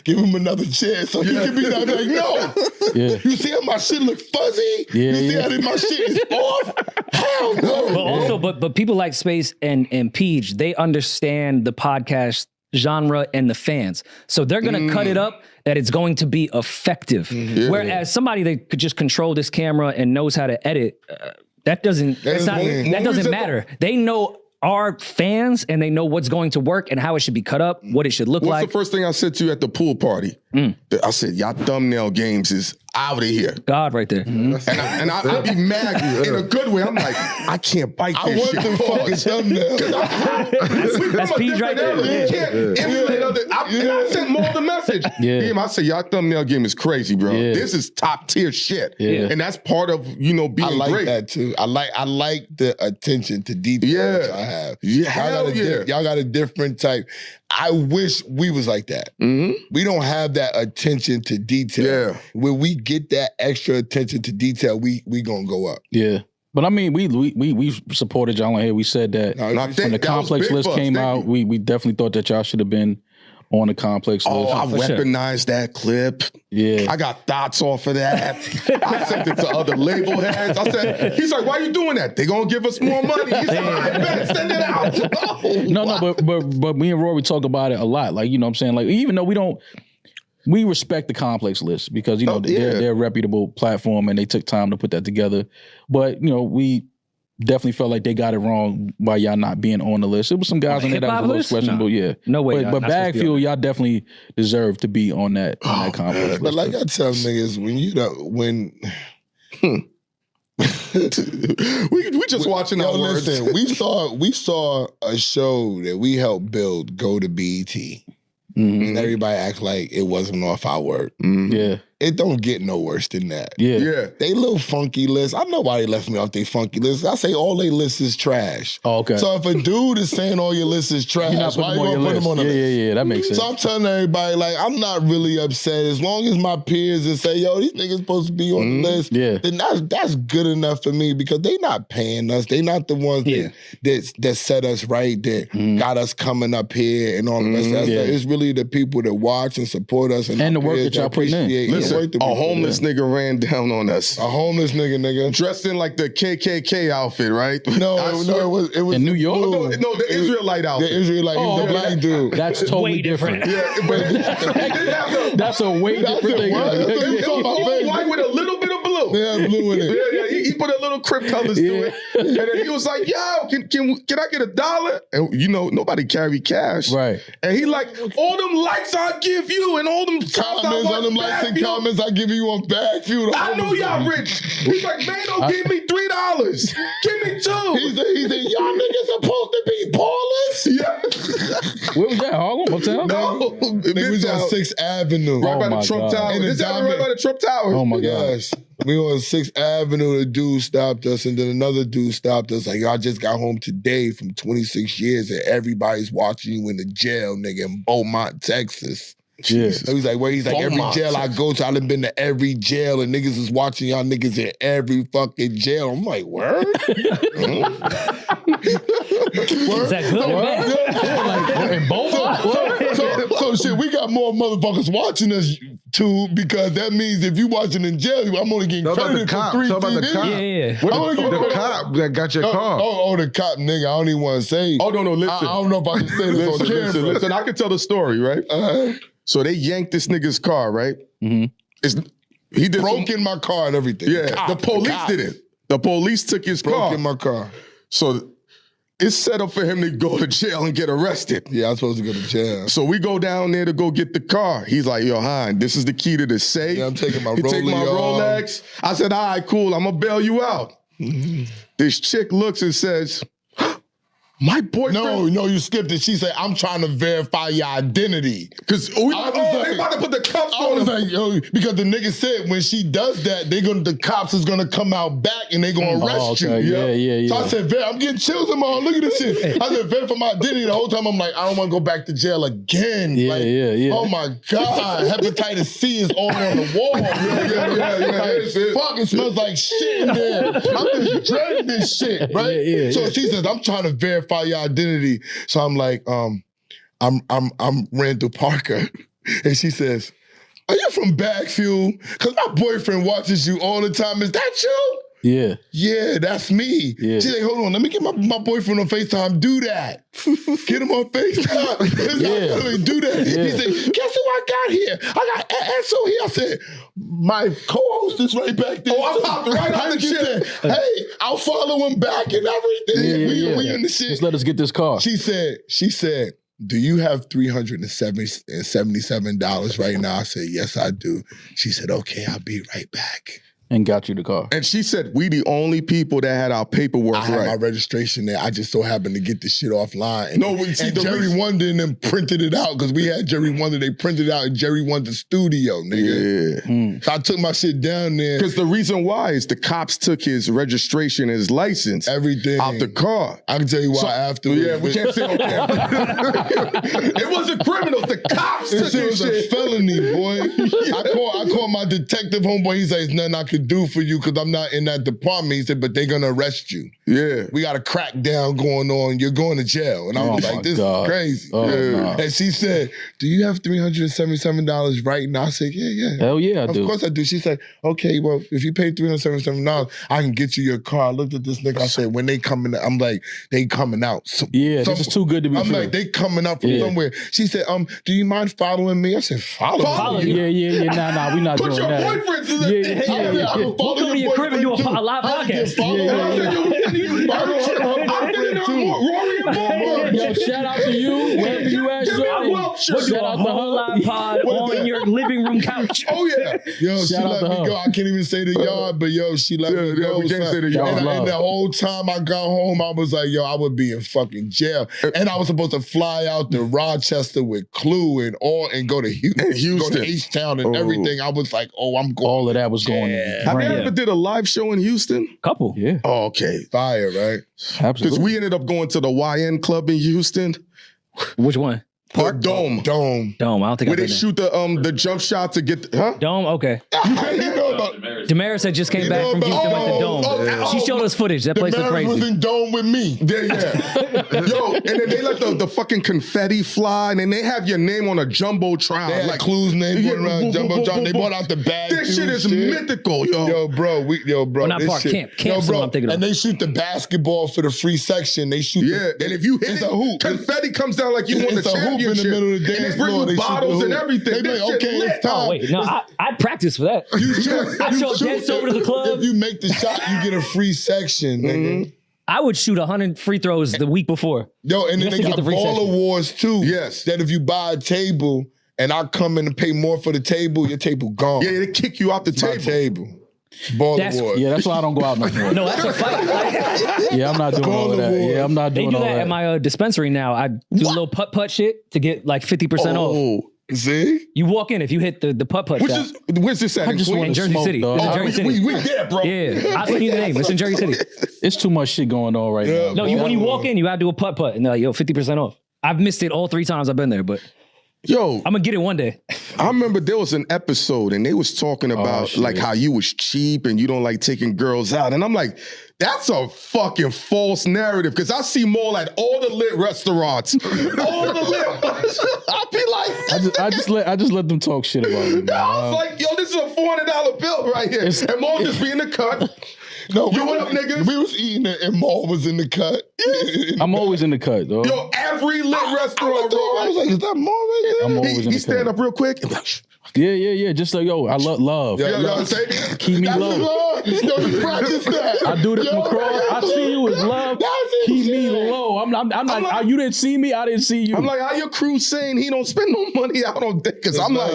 give him another chance so he can be like, no. Yeah. You see how my shit look fuzzy? Yeah, you see how my shit is off? Hell no. But also, but people like Space and Peach, they understand the podcast genre and the fans. So they're going to cut it up that it's going to be effective. Whereas somebody that could just control this camera and knows how to edit, that doesn't matter. They know our fans and they know what's going to work and how it should be cut up, what it should look like. What's the first thing I said to you at the pool party? I said, y'all thumbnail games is out of here. God right there. And I'd be mad in a good way. I'm like, I can't bite this shit. I want the fucking thumbnail. That's Pete right there. You can't emulate other. And I sent more of the message. Yeah. I said, y'all thumbnail game is crazy, bro. Yeah. This is top tier shit. Yeah. And that's part of, being I like great. that too. I like the attention to detail that I have. Y'all got a different type. I wish we was like that. We don't have that attention to detail. Yeah. When we get that extra attention to detail, we gonna go up. Yeah. But I mean, we supported y'all on here. We said that when the complex list came out, we definitely thought that y'all should have been on the complex list. Oh, I weaponized that clip. Yeah. I got thoughts off of that. I sent it to other label heads. He's like, why are you doing that? They gonna give us more money. He's like, all right, bet, send it out. But me and Rory talk about it a lot. Like, you know what I'm saying? Like, even though we respect the complex list because, they're a reputable platform and they took time to put that together. But, we definitely felt like they got it wrong by y'all not being on the list. It was some guys on there that was a little questionable. Yeah. No way. But Bag Fuel, y'all definitely deserve to be on that complex list. But like I tell niggas, we just watching our words. Listen, we saw a show that we helped build go to BET. And everybody act like it wasn't off our work. Yeah. It don't get no worse than that. Yeah. They little funky list. I know why they left me off their funky list. I say all they list is trash. Oh, okay. So if a dude is saying all your list is trash, why you gonna put him on the list? Yeah, that makes sense. So I'm telling everybody, like, I'm not really upset. As long as my peers and say, yo, these niggas supposed to be on the list, then that's good enough for me because they not paying us. They not the ones that set us right, that got us coming up here and all the rest of that stuff. It's really the people that watch and support us and the work that y'all putting in. Listen, a homeless nigga ran down on us. A homeless nigga. Dressed in like the KKK outfit, right? No, it was in New York. No, the Israelite outfit. The Israelite, the black dude. That's totally different. That's a way different thing. White with a little bit of blue. Yeah, blue in it. Yeah, he put a little crip colors to it. And then he was like, yo, can I get $1? And nobody carry cash. Right. And he like, all them likes I give you and all them comments on them likes and comments I give you on Bag Fuel. I know y'all rich. He's like, man, don't give me $3. Give me $2. He said, y'all niggas supposed to be ballers? Yeah. Where was that? Harlem? Uptown? No, nigga was on 6th Avenue. Right by the Trump Tower. This happened right by the Trump Tower. Oh my God. Yes. We were on 6th Avenue. The dude stopped us, and then another dude stopped us. Like, yo, I just got home today from 26 years, and everybody's watching you in the jail, nigga, in Beaumont, Texas. Jesus. So he's like, where? He's like, every jail I go to, I done been to every jail, and niggas is watching y'all niggas in every fucking jail. I'm like, word? Is that good or bad? Like, in Beaumont? So shit, we got more motherfuckers watching us too, because that means if you watching in jail, I'm only getting credited for 3 TVs. Yeah. I'm only getting The cop that got your car. Oh, the cop, nigga. I don't even want to say. Oh, no, listen. I don't know if I can say this on camera. Listen, I can tell the story, right? So they yanked this nigga's car, right? Mm-hmm. He did broke in my car and everything. Yeah, the police did it. The police took his car. Broke in my car. So it's set up for him to go to jail and get arrested. Yeah, I'm supposed to go to jail. So we go down there to go get the car. He's like, yo, Hein, this is the key to the safe. Yeah, I'm taking my He take my Rolex. I said, all right, cool. I'm going to bail you out. This chick looks and says, my boyfriend. No, you skipped it. She said, I'm trying to verify your identity. Because they about to put the cuffs on him. Like, yo, because the nigga said when she does that, the cops is gonna come out back and they gonna arrest you. Yeah. So I said, I'm getting chills in my heart. Look at this shit. I said, verify my identity. The whole time I'm like, I don't want to go back to jail again. Yeah. Oh my God, hepatitis C is all on the wall. Yeah. Fuck, it smells like shit in there. I'm just dreading this shit, right? Yeah. So she says, I'm trying to verify your identity. So I'm like, I'm Randall Parker. And she says, are you from Backfield? Because my boyfriend watches you all the time. Is that you? Yeah. Yeah, that's me. Yeah. She's like, hold on, let me get my boyfriend on FaceTime. Do that. Get him on FaceTime. Do that. Yeah. He said, guess who I got here? I got Esso here. I said, my co-host is right back there. Oh, I popped right out the shit. Hey, I'll follow him back and everything. We in the shit. Just let us get this car. She said, do you have $377 right now? I said, yes, I do. She said, okay, I'll be right back. And got you the car. And she said, we the only people that had our paperwork I had my registration there. I just so happened to get the shit offline. And Jerry Wonder and them printed it out because we had Jerry Wonder. They printed it out in Jerry Wonder's studio, nigga. Yeah. So I took my shit down there. Because the reason why is the cops took his registration, his license, everything out the car. I can tell you why afterwards. Yeah, we can't say on camera. It wasn't criminals. The cops took his shit. It was a felony, boy. I called my detective homeboy. He's like, there's nothing I could do for you because I'm not in that department. He said, but they're going to arrest you. Yeah. We got a crackdown going on. You're going to jail. And I was like, this is crazy. No. And she said, do you have $377 right now? I said, yeah. Hell yeah, I do. Of course I do. She said, okay, well, if you pay $377, I can get you your car. I looked at this nigga. I said, when they coming, I'm like, they coming out. This is too good to be true. I'm like, they coming out from somewhere. She said, do you mind following me? I said, follow me? Yeah. Nah, we not doing that. Put your boyfriend to the We'll come to your crib and do a live podcast. Yo, shout out to you. Wherever you at, shout out to her live pod on your living room couch. Oh yeah. Yo, she let me go. I can't even say the yard, but yo, she let me go. We can't say the yard. And the whole time I got home, I was like, yo, I would be in fucking jail. And I was supposed to fly out to Rochester with Clue and go to Houston. Go to H-Town and everything. I was like, oh, I'm going. All of that was going on. Have you ever did a live show in Houston? Couple. Yeah. Oh, okay. Fire, right? Absolutely. Because we ended up going to the YN Club in Houston. Which one? Park Dome. I don't think where they shoot the jump shot to get Dome. Okay. You know about Damaris had just came back from Houston with the Dome. She showed us footage. That place looked crazy. was in Dome with me. Yeah. Yo, and then they let the fucking confetti fly, and then they have your name on a jumbotron. They had like Clue's name going around jumbotron. They brought out the bag. This shit is mythical, yo. Yo, bro. Well, not this park, shit. camp. Camp's bro. what I'm thinking of. And they shoot the basketball for the free section. They shoot. And if you hit it's it, a hoop. confetti comes down like you won the It's a hoop in the championship. middle of the And dance they bring floor. you bottles and everything. They be like, okay, it's time. Oh, wait. No, I'd practice for that. I show dance over to the club. If you make the shot, you get a free section, nigga. I would shoot 100 free throws the week before. Yo, and then they got ball awards too. Yes. That if you buy a table and I come in and pay more for the table, your table gone. Yeah, they kick you off the It's my table. Baltimore. Yeah, that's why I don't go out no more. No, that's a fight. Yeah, I'm not doing all of that. Yeah, I'm not doing all that. They do that at my dispensary now. I do a little putt-putt shit to get like 50% off. See? You walk in if you hit the putt-putt shot. Where's this at? I just want in to Jersey smoke, City. dog. It's in Jersey City. We there, bro. Yeah, I'll tell you the name. It's in Jersey City. It's too much shit going on right now. No, when you walk in, you gotta do a putt-putt, and they're like, yo, 50% off. I've missed it all 3 times I've been there, but Yo, I'm gonna get it one day. I remember there was an episode and they was talking about like how you was cheap and you don't like taking girls out. And I'm like, that's a fucking false narrative because I see more like all the lit restaurants. All the lit I be like, I just let them talk shit about me. I was like, yo, this is a $400 bill right here. And Maul just be in the cut. No, you what up, niggas? We was eating it and Maul was in the cut. I'm always in the cut, though. Yo, every lit restaurant, bro. I was like, is that Maul right there? I'm always in the He stand cut. up real quick. Yeah. Just like, yo, I love. Yeah, Keep me low. Love. Yo, practice that. I do this, Yo, McCraw. I see you as love. Keep me low. I'm like, you didn't see me. I didn't see you. I'm like, how your crew saying he don't spend no money out on dick? Because I'm like,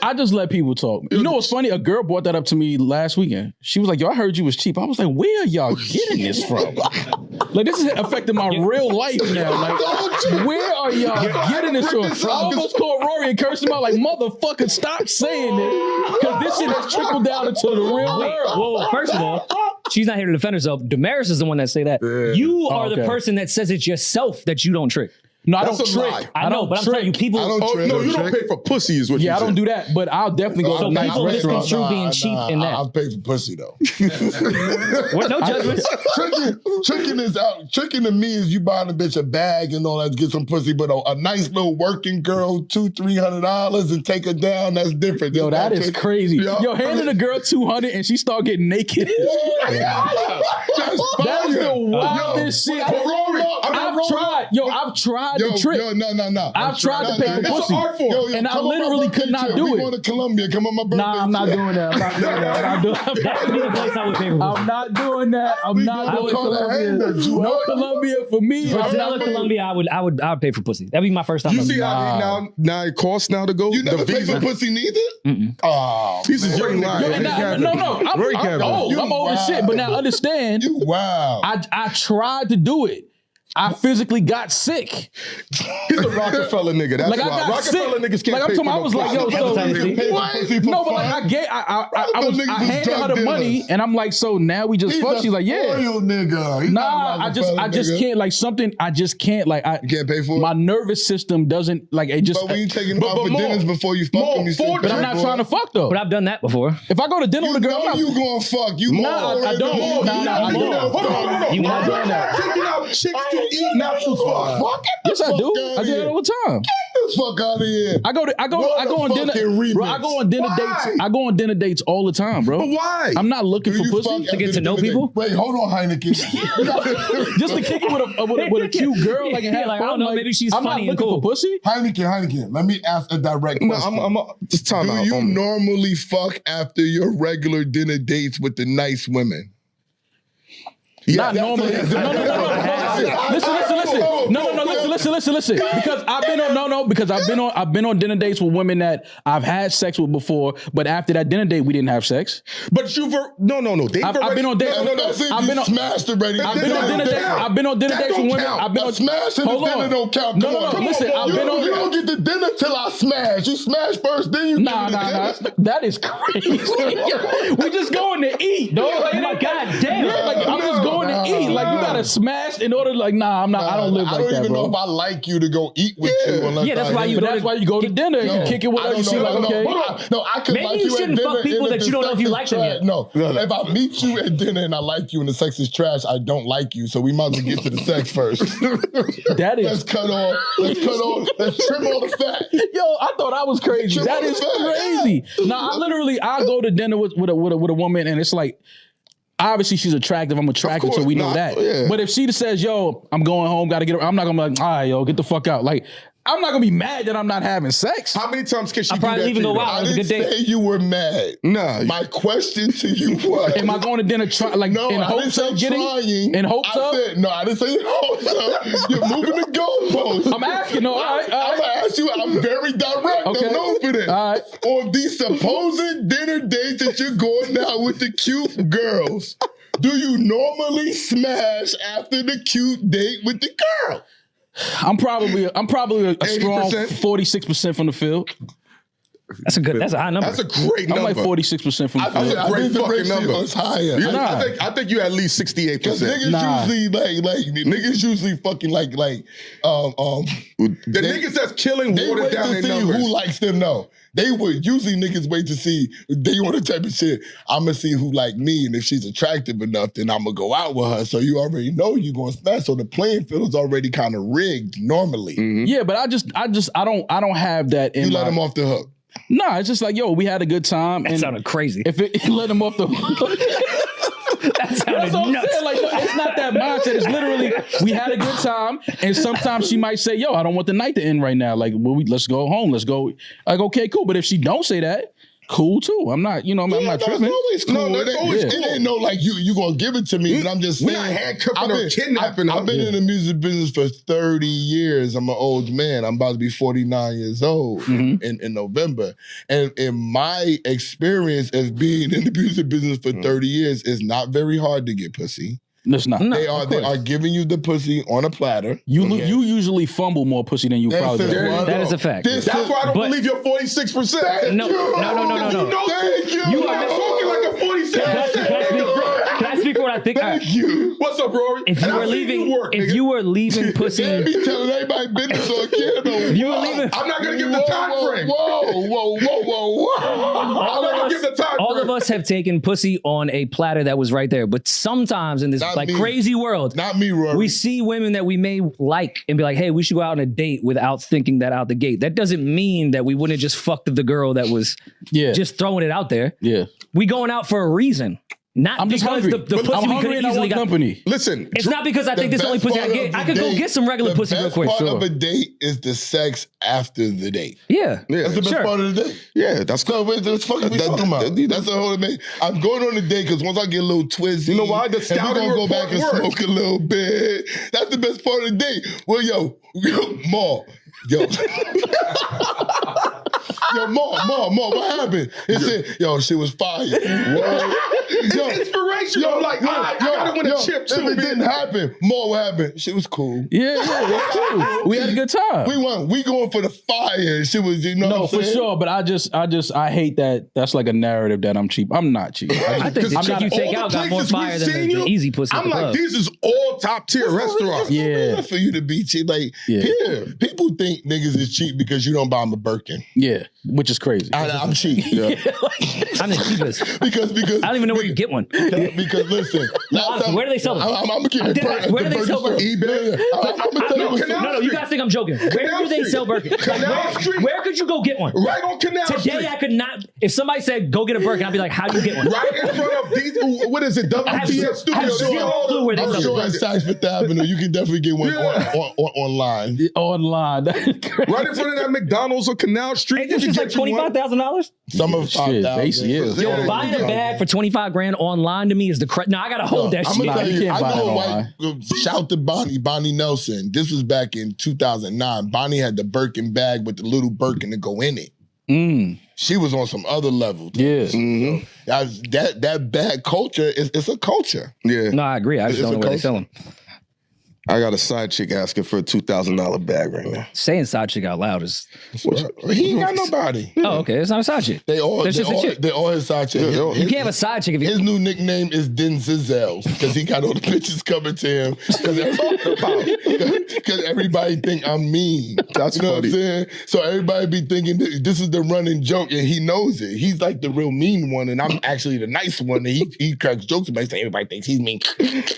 I just let people talk. You know what's funny? A girl brought that up to me last weekend. She was like, yo, I heard you was cheap. I was like, where are y'all getting this from? Like, this is affecting my real life now. Like, where are y'all getting this from? I almost called Rory and cursed him out like, motherfucker, stop saying this. Because this shit has trickled down into the real world. Well, first of all, she's not here to defend herself. Damaris is the one that say that. You are the person that says it yourself that you don't trick. No, I That's don't a trick. lie. I know, but I'm telling you, people. I don't trick. No, you don't pay for pussy is what you Yeah, I said. don't do that, but I'll definitely go to So a nice people restaurant. misconstrue being cheap in that. I'll pay for pussy though. What? No judgments. Tricking to me is you buying a bitch a bag and all that to get some pussy, but a nice little working girl, $200-$300 and take her down, that's different. Yo, that is crazy. Yo, handing a girl $200 and she start getting naked. That is the wildest shit. I've tried to trick. No. I've tried to pay for pussy. And I come on my literally birthday could not trip. do We it. going to Colombia. Come on my birthday. Nah, I'm not trip. doing that. That would be the place I would pay for. I'm not doing that. I'm not gonna doing call that Colombia. hater, Drew. No Colombia for me. Brazil or Colombia, I would pay for pussy. That'd be my first time. You see how now it costs now to go? You never the pay visa. for pussy neither? Oh, He's a young Yo, nigga. and I'm old. I'm old as shit. But now understand, wow. I tried to do it. I physically got sick. He's a Rockefeller nigga. That's Like I why got Rockefeller sick. niggas can't Like I'm pay talking, for I was like, yo, so no, but like I handed her the money, and I'm like, so now we just fuck. She's like, yeah. Nigga. He's Nah, I just can't like something. I just can't like. You can't pay for it. My nervous system doesn't like it. Just. But when you taking them out but for more- dinners before you fuck them, you say, But I'm not trying to fuck though. But I've done that before. If I go to dinner You with a girl, know I'm not. you gonna fuck. You Nah, I don't. Nah, I don't. Hold on. You not doing that. Taking out chicks to eat natural fuck. Yes, I do. I do that all the time. Get the fuck out of here. I go on dinner. Motherfucking Bro, I go on dinner Why? dates. I go on dinner dates all the time, bro. But why? I'm not looking Do for you pussy. fuck To get after to know the dinner people? date? Wait, hold on, Heineken. Just to kick it with a cute girl, like and have Yeah, like, fun. I don't know, maybe she's I'm funny not and looking cool. for pussy. Heineken. Let me ask a direct No, question. I'm just time Do out. you normally fuck after your regular dinner dates with the nice women? Not normally. No. Listen. Because I've been on dinner dates with women that I've had sex with before, but after that dinner date, we didn't have sex. But you've no. I've been on dates. I've been on smashed already. I've been on dinner dates. I've been on dinner dates with women. I've been on smash and the dinner don't count. No. Listen, You don't get the dinner till I smash. You smash first, then you Nah. That is crazy. We just going to eat, dog. Like, Oh my God damn. Yeah, like I'm just going to eat. Like you gotta smash in order. Like I'm not. I don't live like that, I don't even bro. know if I like you to go eat with you. Unless Yeah, that's why you But that's why you go to dinner. You kick it with her. You see, like okay. No, I can Maybe like you you at shouldn't fuck dinner. people and that you don't know if you the like sex them is yet. trash. No, if I meet you at dinner and I like you and the sex is trash, I don't like you. So we might as well get to the sex first. That is. Let's cut off. Let's trim all the fat. Yo, I thought I was crazy. Trim That all the is fat. crazy. Nah, I go to dinner with a woman and it's like. Obviously, she's attractive. I'm attracted, so we know that. Yeah. But if she says, "Yo, I'm going home, gotta get her," I'm not gonna be like, "All right, yo, get the fuck out." Like, I'm not gonna be mad that I'm not having sex. How many times can she I'll do probably that even to you? go out. I It was a didn't good date. say you were mad. Nah. My question to you was, Am I going to dinner in I hopes didn't of say getting? trying. In hopes of? I didn't say in hopes of. You're moving the goalposts. I'm asking. No, all right. I'm gonna ask you. I'm very direct. Okay. I'm known for this. All right. On these supposed dinner dates that you're going out with the cute girls, do you normally smash after the cute date with the girl? I'm probably a strong 80%? 46% from the field. That's a high number. That's a great number. I'm like 46% from the field. I Great think the fucking ratio number. is higher. Nah. I think you're at least 68%. Niggas usually niggas usually fucking like The niggas that's killing they water wait down to their see numbers. who likes them. No, they would usually niggas wait to see they on the type of shit. I'm gonna see who like me, and if she's attractive enough, then I'm gonna go out with her. So you already know you're gonna smash. So the playing field is already kind of rigged normally. Yeah, but I don't have that in You let them off the hook. Nah, it's just like, yo, we had a good time. That sounded crazy. If it let them off the That sounded That's what I'm nuts. saying. Like, it's not that mindset. It's literally, we had a good time, and sometimes she might say, yo, I don't want the night to end right now. Like, let's go home. Let's go. Like, okay, cool. But if she don't say that, cool too. I'm not, I'm not tripping. It's always cool. No, that's always It ain't no like you gonna give it to me, but I'm just saying. We're not handcuffing or kidnapping her. I've been in the music business for 30 years. I'm an old man. I'm about to be 49 years old in November. And in my experience as being in the music business for 30 years, it's not very hard to get pussy. It's not. They are giving you the pussy on a platter. You usually fumble more pussy than you probably do. That is a fact. That's why I don't believe you're 46%. No. Thank you. You are talking like a 47%. Can I speak for what I think? Thank you. What's up, Rory? If you were leaving pussy, Can't be telling everybody business on camera. if you were leaving, I'm not going to give the time frame. Whoa. all of us have taken pussy on a platter that was right there. But sometimes in this Not me. crazy world, Not me, Rory. we see women that we may like and be like, hey, we should go out on a date without thinking that out the gate. That doesn't mean that we wouldn't have just fucked the girl that was just throwing it out there. Yeah. We going out for a reason. Not I'm just because hungry. the pussy I'm we hungry could and I easily want got. company. Listen, It's not because I think this is the only pussy I get. I could go get some regular pussy real quick. The best part Sure. of a date is the sex after the date. Yeah. That's the best Sure. part of the day. yeah, that's So what the fuck are we talking about? That's the whole thing. I'm going on a date because once I get a little twizzy, You know why? The and we're scouting gonna go back and report smoke a little bit. That's the best part of the date. Well, yo, Ma, yo. Yo, Ma, what happened? It said, yo, shit was fire. it's inspirational. I'm like, I gotta win a chip too. If it didn't happen, Ma, what happened? Shit was cool. Yeah, that's cool. We had a good time. We going for the fire. Shit was, you know No, what I'm for saying? sure. But I hate that. That's like a narrative that I'm cheap. I'm not cheap. I think the I'm chick not- you take all out the got more places fire we've than seen the you, easy pussy. I'm like, these is all top tier restaurants. Yeah. For you to be cheap. Like, Yeah. people think niggas is cheap because you don't buy them a Birkin. Yeah, which is crazy. I'm cheap. I'm the cheapest. because I don't even know where you get one. because listen, Honestly, where do they sell them? I'm gonna get Where do they sell Birkin? eBay. I'm gonna tell you what's No, you guys think I'm joking. Where Canal do they Street. sell Birkin? Canal Street. Where could you go get one? Right on Canal Street. Today I could not. If somebody said go get a Birkin, I'd be like, how do you get one? Right in front of these, what is it? I have zero clue where they I'm sell sure them. on Saks Fifth Avenue, you can definitely get one online. Online. Right in front of that McDonald's on Canal Street. Ain't this just like $25,000? Some of Shit, 5,000. basically is. Yeah, Yo, buying a bag for $25,000 online to me is the no, I gotta hold that I'm shit. gonna tell you you, can't I buy know it a white. Shout to Bonnie Nelson. This was back in 2009. Bonnie had the Birkin bag with the little Birkin to go in it. She was on some other level. Yeah. So that bag culture it's a culture. Yeah. No, I agree. I just It's don't know a where they culture. sell them. I got a side chick asking for a $2,000 bag right now. Saying side chick out loud is. He ain't got nobody. Oh, okay. It's not a side chick. They all That's just a chick. they all his side chick. You can't have a side chick if His you. new nickname is Denzel because he got all the bitches coming to him because everybody think I'm mean. That's you know funny. what I'm saying? So everybody be thinking that this is the running joke, and he knows it. He's like the real mean one, and I'm actually the nice one. And he cracks jokes about it, so everybody thinks he's mean.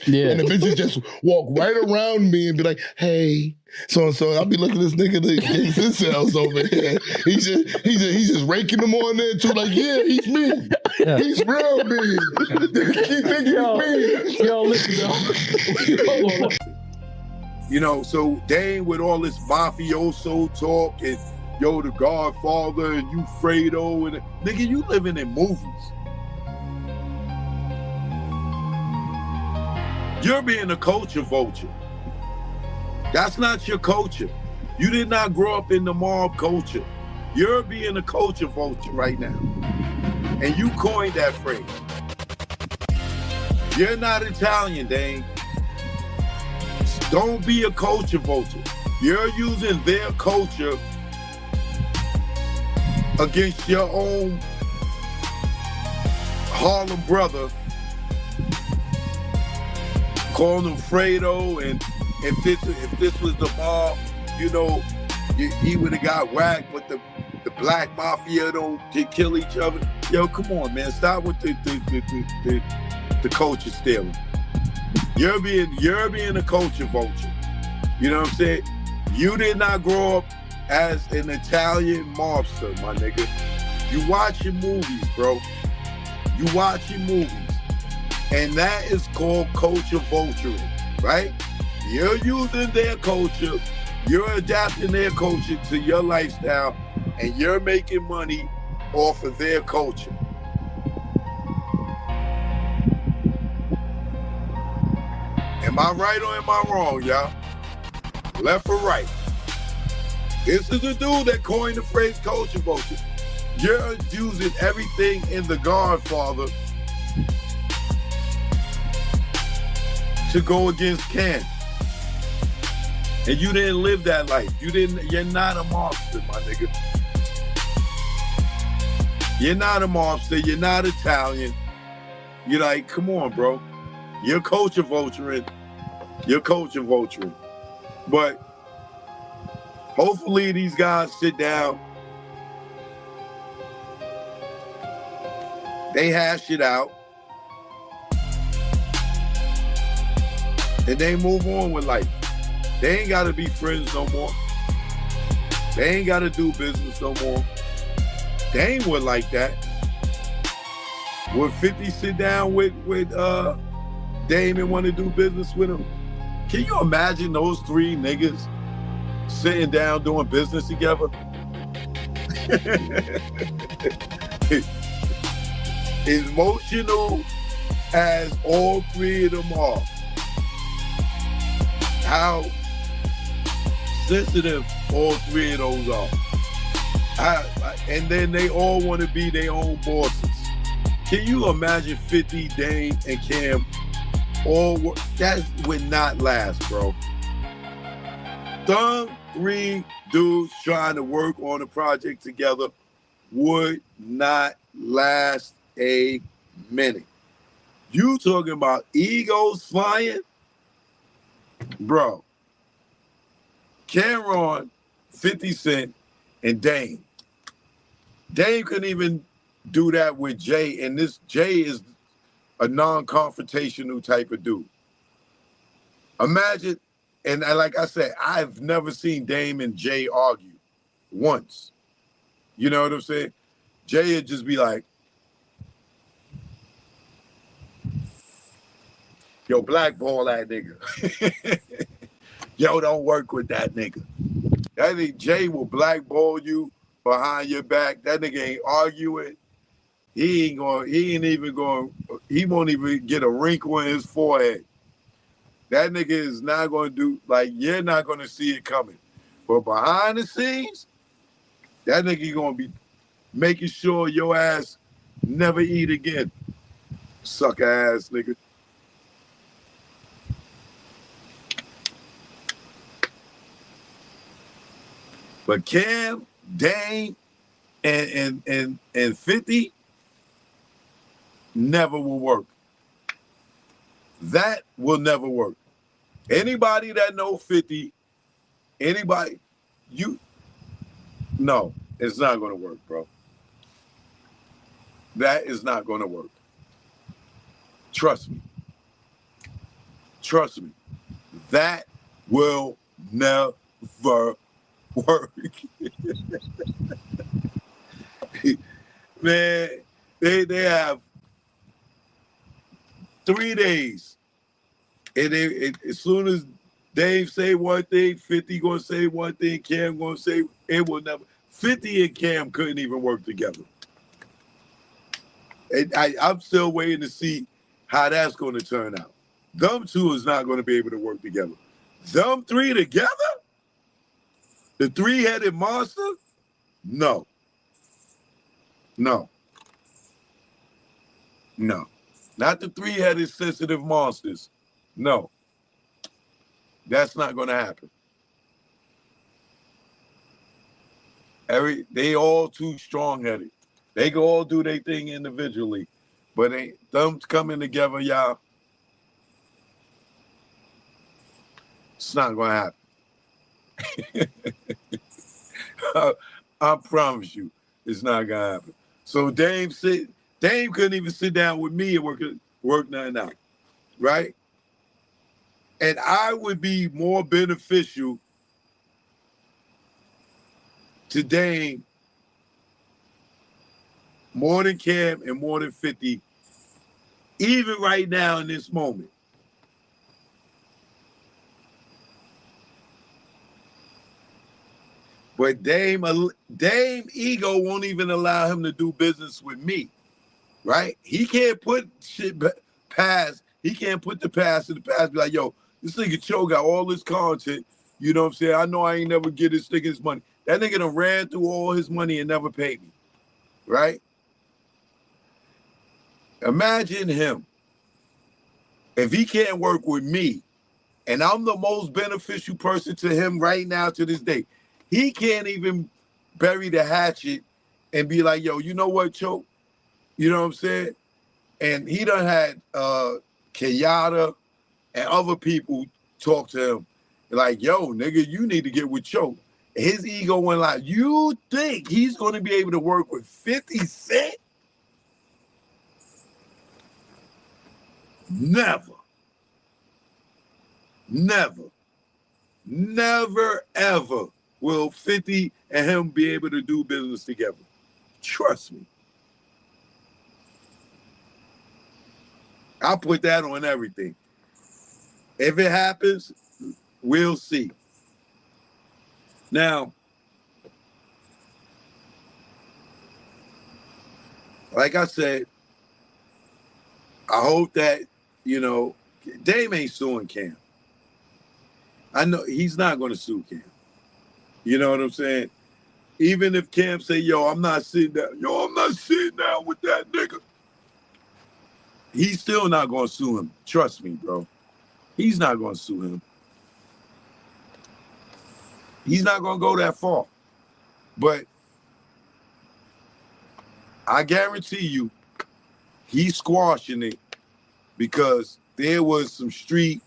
Yeah. And the bitches just walk right around me and be like, "Hey." So I'll be looking at this nigga that getting his cells over here. He's just raking them on there too. Like, yeah, he's mean. Yeah. He's real mean. He think he's mean. Yo, listen, yo. You know, so Dame with all this mafioso talk and yo, the Godfather and you Fredo and nigga, you living in movies. You're being a culture vulture. That's not your culture. You did not grow up in the mob culture. You're being a culture vulture right now. And you coined that phrase. You're not Italian, Dane. Don't be a culture vulture. You're using their culture against your own Harlem brother, calling him Fredo, and if this was the mob, you know, he would have got whacked, but the black mafia don't kill each other. Yo, come on, man, stop with the culture stealing. You're being a culture vulture. You know what I'm saying? You did not grow up as an Italian mobster, my nigga. You watching movies, bro. You watching movies. And that is called culture vulturing, right? You're using their culture, you're adapting their culture to your lifestyle, and you're making money off of their culture. Am I right or am I wrong, y'all? Left or right? This is the dude that coined the phrase culture vulture. You're using everything in The Godfather to go against Ken. And you didn't live that life. You're not a mobster, my nigga. You're not a mobster, you're not Italian. You're like, come on, bro. You're culture vulturing. You're culture vulturing. But hopefully these guys sit down. They hash it out. And they move on with life. They ain't got to be friends no more. They ain't got to do business no more. Dame would like that. Would 50 sit down with Dame and want to do business with him? Can you imagine those three niggas sitting down doing business together? Emotional as all three of them are. How sensitive all three of those are. And then they all want to be their own bosses. Can you imagine 50, Dame, and Cam all work? That would not last, bro. Some three dudes trying to work on a project together would not last a minute. You talking about egos flying? Bro, Camron, 50 Cent, and Dame. Dame couldn't even do that with Jay, and this Jay is a non-confrontational type of dude. Imagine, and like I said, I've never seen Dame and Jay argue once. You know what I'm saying? Jay would just be like, yo, blackball that nigga. Yo, don't work with that nigga. That nigga Jay will blackball you behind your back. That nigga ain't arguing. He won't even get a wrinkle in his forehead. That nigga is not gonna do, like, you're not gonna see it coming. But behind the scenes, that nigga gonna be making sure your ass never eat again. Sucker ass nigga. But Cam, Dame, and 50 never will work. That will never work. Anybody that know 50, anybody, no, it's not gonna work, bro. That is not gonna work. Trust me. Trust me. That will never work. Man, they have 3 days. And as soon as Dave say one thing, 50 gonna say one thing, Cam gonna say it will never. 50 and Cam couldn't even work together. And I'm still waiting to see how that's going to turn out. Them two is not going to be able to work together. Them three together? The three-headed monster? No. No. No. Not the three-headed sensitive monsters. No. That's not going to happen. They all too strong-headed. They can all do their thing individually, but them coming together, y'all, it's not going to happen. I promise you, it's not going to happen. So Dame couldn't even sit down with me and work nothing out, right? And I would be more beneficial to Dame more than Cam and more than 50, even right now in this moment. But Dame ego won't even allow him to do business with me, right? He can't put shit past. He can't put the past in the past. Be like, yo, this nigga Cho got all this content. You know what I'm saying? I know I ain't never get this nigga his money. That nigga done ran through all his money and never paid me, right? Imagine him. If he can't work with me, and I'm the most beneficial person to him right now to this day, he can't even bury the hatchet and be like, yo, you know what, Cho? You know what I'm saying? And he done had Kenyatta and other people talk to him like, yo, nigga, you need to get with Cho. His ego went like, you think he's going to be able to work with 50 Cent? Never. Never. Never, ever will 50 and him be able to do business together. Trust me. I'll put that on everything. If it happens, we'll see. Now, like I said, I hope that, you know, Dame ain't suing Cam. I know he's not going to sue Cam. You know what I'm saying? Even if Cam say, yo, I'm not sitting down. Yo, I'm not sitting down with that nigga. He's still not going to sue him. Trust me, bro. He's not going to sue him. He's not going to go that far. But I guarantee you, he's squashing it because there was some street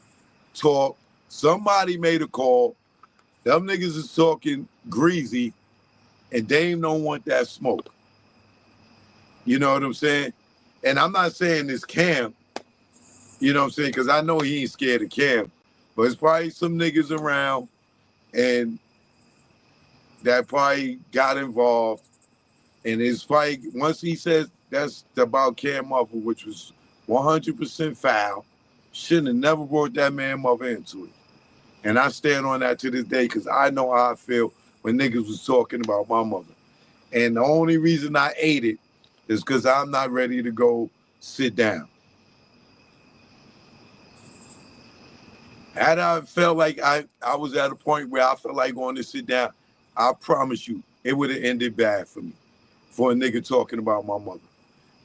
talk. Somebody made a call. Them niggas is talking greasy, and Dame don't want that smoke. You know what I'm saying? And I'm not saying it's Cam, you know what I'm saying? Because I know he ain't scared of Cam. But it's probably some niggas around and that probably got involved. And it's probably, once he says that's about Cam mother, which was 100% foul, shouldn't have never brought that man mother into it. And I stand on that to this day because I know how I feel when niggas was talking about my mother. And the only reason I ate it is because I'm not ready to go sit down. Had I felt like I was at a point where I felt like going to sit down, I promise you, it would have ended bad for me, for a nigga talking about my mother.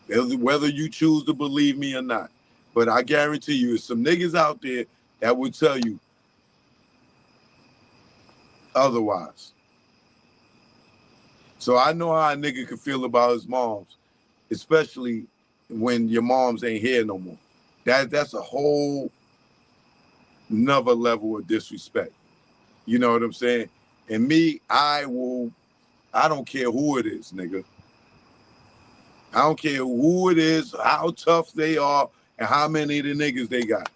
Whether you choose to believe me or not. But I guarantee you, there's some niggas out there that would tell you otherwise. So I know how a nigga can feel about his moms, especially when your moms ain't here no more. That's a whole another level of disrespect. You know what I'm saying? And me, I don't care who it is, nigga. I don't care who it is, how tough they are, and how many of the niggas they got.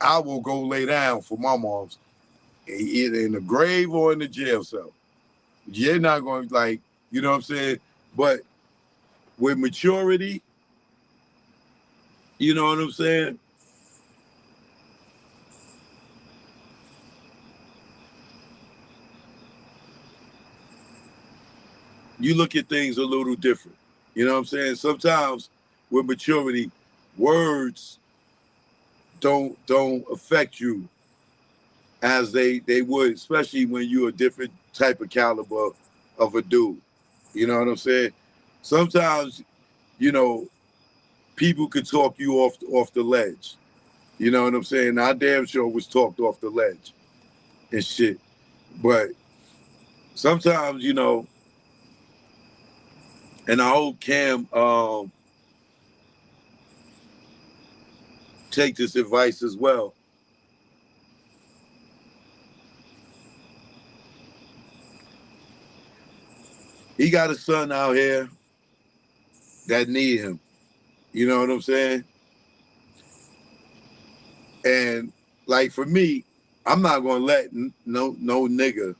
I will go lay down for my moms, either in the grave or in the jail cell. You're not going to, like, you know what I'm saying? But with maturity, You know what I'm saying? You look at things a little different. You know what I'm saying? Sometimes with maturity, words don't affect you as they would, especially when you're a different type of caliber of a dude. You know what I'm saying? Sometimes, you know, people could talk you off the ledge. You know what I'm saying? I damn sure was talked off the ledge and shit. But sometimes, you know, and I hope Cam take this advice as well. He got a son out here that need him. You know what I'm saying? And like for me, I'm not gonna let no nigga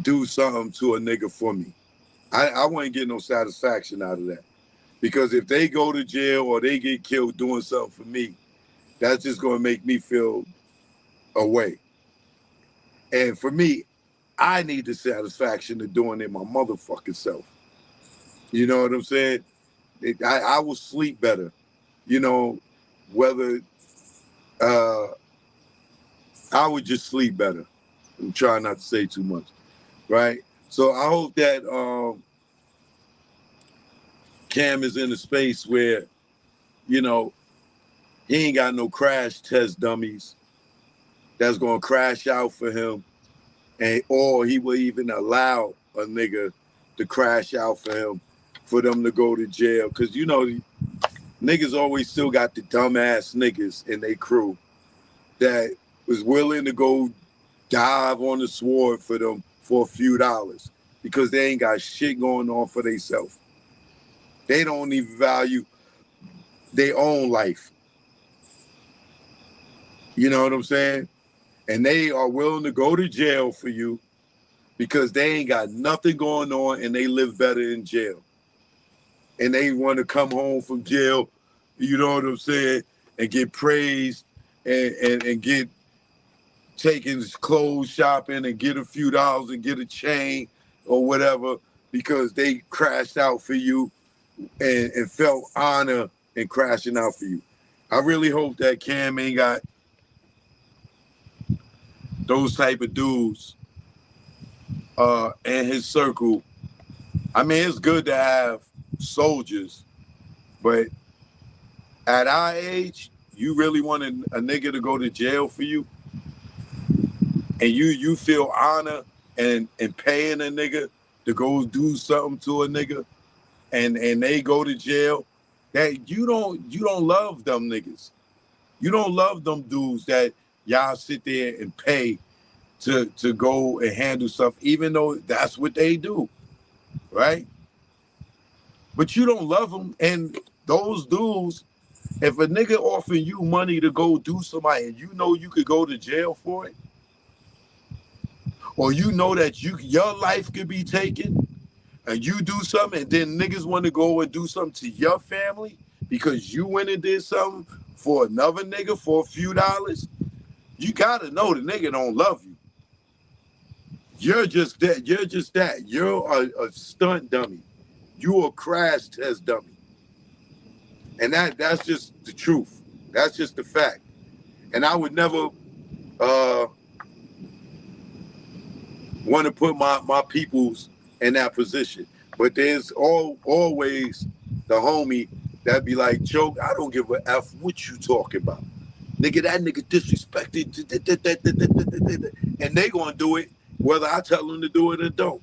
do something to a nigga for me. I wouldn't get no satisfaction out of that. Because if they go to jail or they get killed doing something for me, that's just gonna make me feel away. And for me, I need the satisfaction of doing it my motherfucking self. You know what I'm saying? I will sleep better. You know, whether I would just sleep better. I'm trying not to say too much, right? So I hope that Cam is in a space where, you know, he ain't got no crash test dummies that's gonna crash out for him, and or he will even allow a nigga to crash out for him, for them to go to jail. Cause you know, niggas always still got the dumbass niggas in their crew that was willing to go dive on the sword for them for a few dollars because they ain't got shit going on for themselves. They don't even value their own life. You know what I'm saying? And they are willing to go to jail for you because they ain't got nothing going on and they live better in jail. And they want to come home from jail, you know what I'm saying, and get praised and get taken clothes shopping and get a few dollars and get a chain or whatever because they crashed out for you and felt honor in crashing out for you. I really hope that Cam ain't got those type of dudes in his circle. I mean, it's good to have soldiers, but at our age, you really want a nigga to go to jail for you? And you feel honor and paying a nigga to go do something to a nigga and they go to jail, that you don't love them niggas. You don't love them dudes that y'all sit there and pay to go and handle stuff, even though that's what they do, right? But you don't love them. And those dudes, if a nigga offering you money to go do somebody and you know you could go to jail for it, or you know that your life could be taken and you do something and then niggas want to go and do something to your family because you went and did something for another nigga for a few dollars, you gotta know the nigga don't love you. You're just that. You're a stunt dummy. You're a crash test dummy. And that's just the truth. That's just the fact. And I would never want to put my peoples in that position. But there's always the homie that be like, Choke, I don't give a F what you talking about. Nigga, that nigga disrespected. And they gonna do it whether I tell them to do it or don't.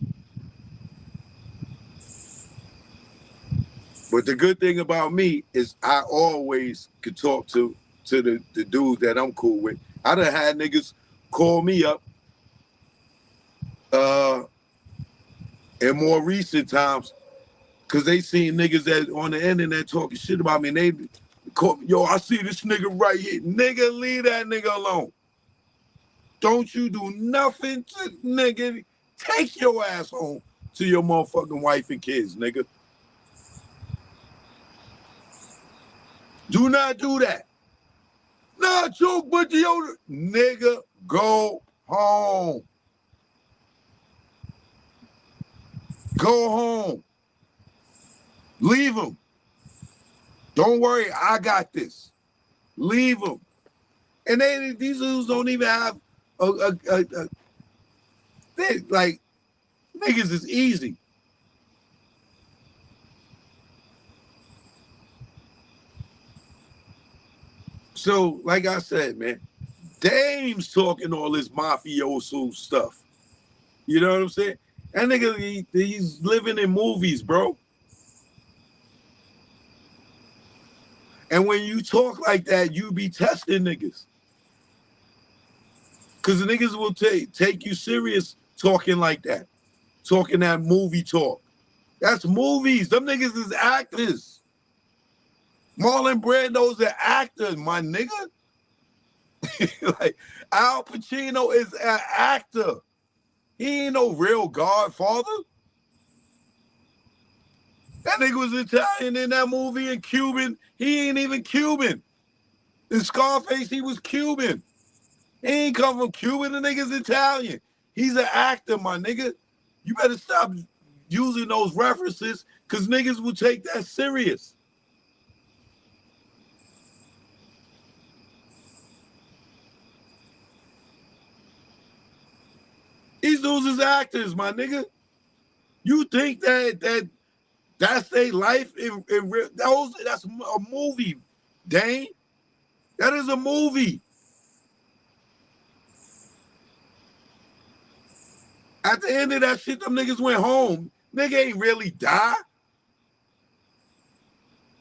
But the good thing about me is I always could talk to the dudes that I'm cool with. I done had niggas call me up in more recent times because they seen niggas that on the internet talking shit about me and they call me, yo, I see this nigga right here. Nigga, leave that nigga alone. Don't you do nothing to nigga. Take your ass home to your motherfucking wife and kids, nigga. Do not do that. Nah, choke, but deodorant. Nigga, go home. Go home. Leave him. Don't worry, I got this. Leave him. And these dudes don't even have a thing. Like, niggas is easy. So, like I said, man, Dame's talking all this mafioso stuff. You know what I'm saying? That nigga, he's living in movies, bro. And when you talk like that, you be testing niggas. Because the niggas will take you serious talking like that. Talking that movie talk. That's movies. Them niggas is actors. Marlon Brando's an actor, my nigga. Like, Al Pacino is an actor. He ain't no real godfather. That nigga was Italian in that movie and Cuban. He ain't even Cuban. In Scarface, he was Cuban. He ain't come from Cuba. The nigga's Italian. He's an actor, my nigga. You better stop using those references because niggas will take that serious. These dudes is actors, my nigga. You think that's their life in real? That's a movie, Dane. That is a movie. At the end of that shit, them niggas went home. Nigga ain't really die.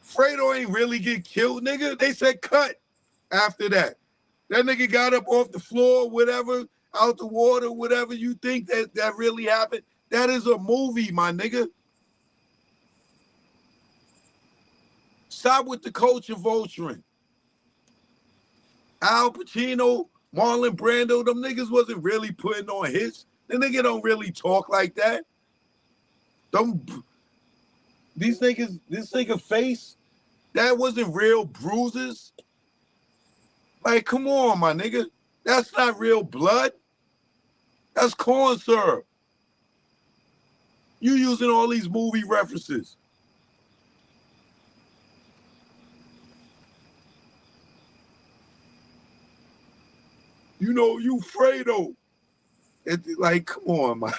Fredo ain't really get killed, nigga. They said cut after that. That nigga got up off the floor, whatever, out the water, whatever. You think that really happened? That is a movie, my nigga. Stop with the culture vulturing. Al Pacino, Marlon Brando, them niggas wasn't really putting on hits. The nigga don't really talk like that. This nigga face, that wasn't real bruises. Like, come on, my nigga. That's not real blood. That's corn syrup. You using all these movie references. You know, you Fredo. Like, come on, my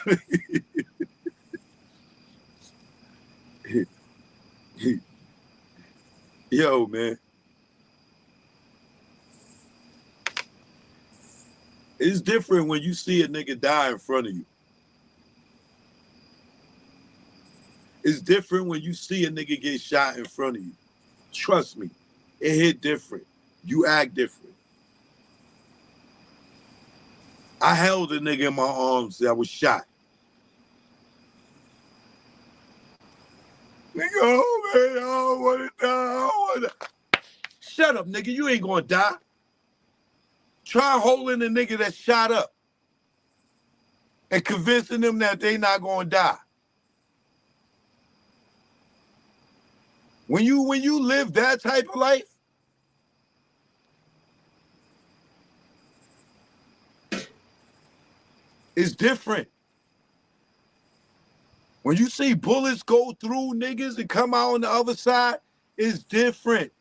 yo, man. It's different when you see a nigga die in front of you. It's different when you see a nigga get shot in front of you. Trust me, it hit different. You act different. I held a nigga in my arms that was shot. Nigga, oh man, I don't want to die. I don't want to. Shut up, nigga. You ain't gonna die. Try holding a nigga that shot up and convincing them that they not gonna die. When you live that type of life, it's different. When you see bullets go through niggas and come out on the other side, it's different.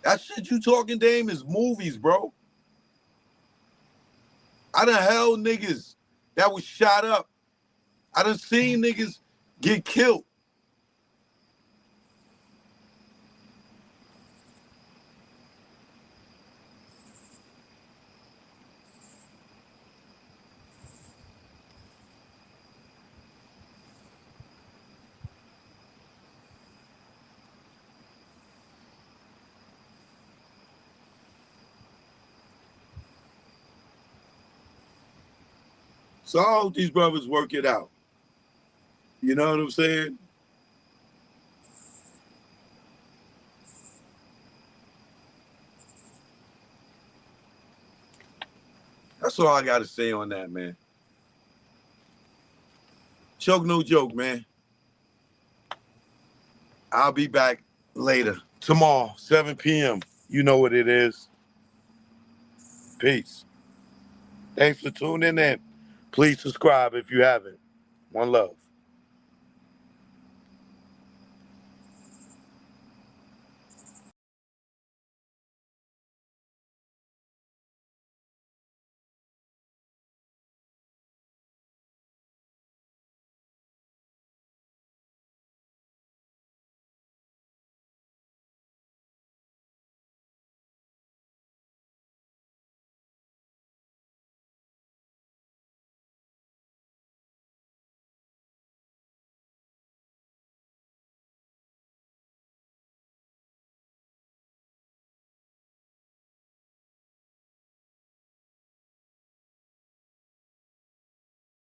That shit you talking, Dame, is movies, bro. I done held niggas that was shot up. I done seen niggas get killed. So I hope these brothers work it out. You know what I'm saying? That's all I got to say on that, man. Choke no joke, man. I'll be back later. Tomorrow, 7 p.m. You know what it is. Peace. Thanks for tuning in. Please subscribe if you haven't. One love.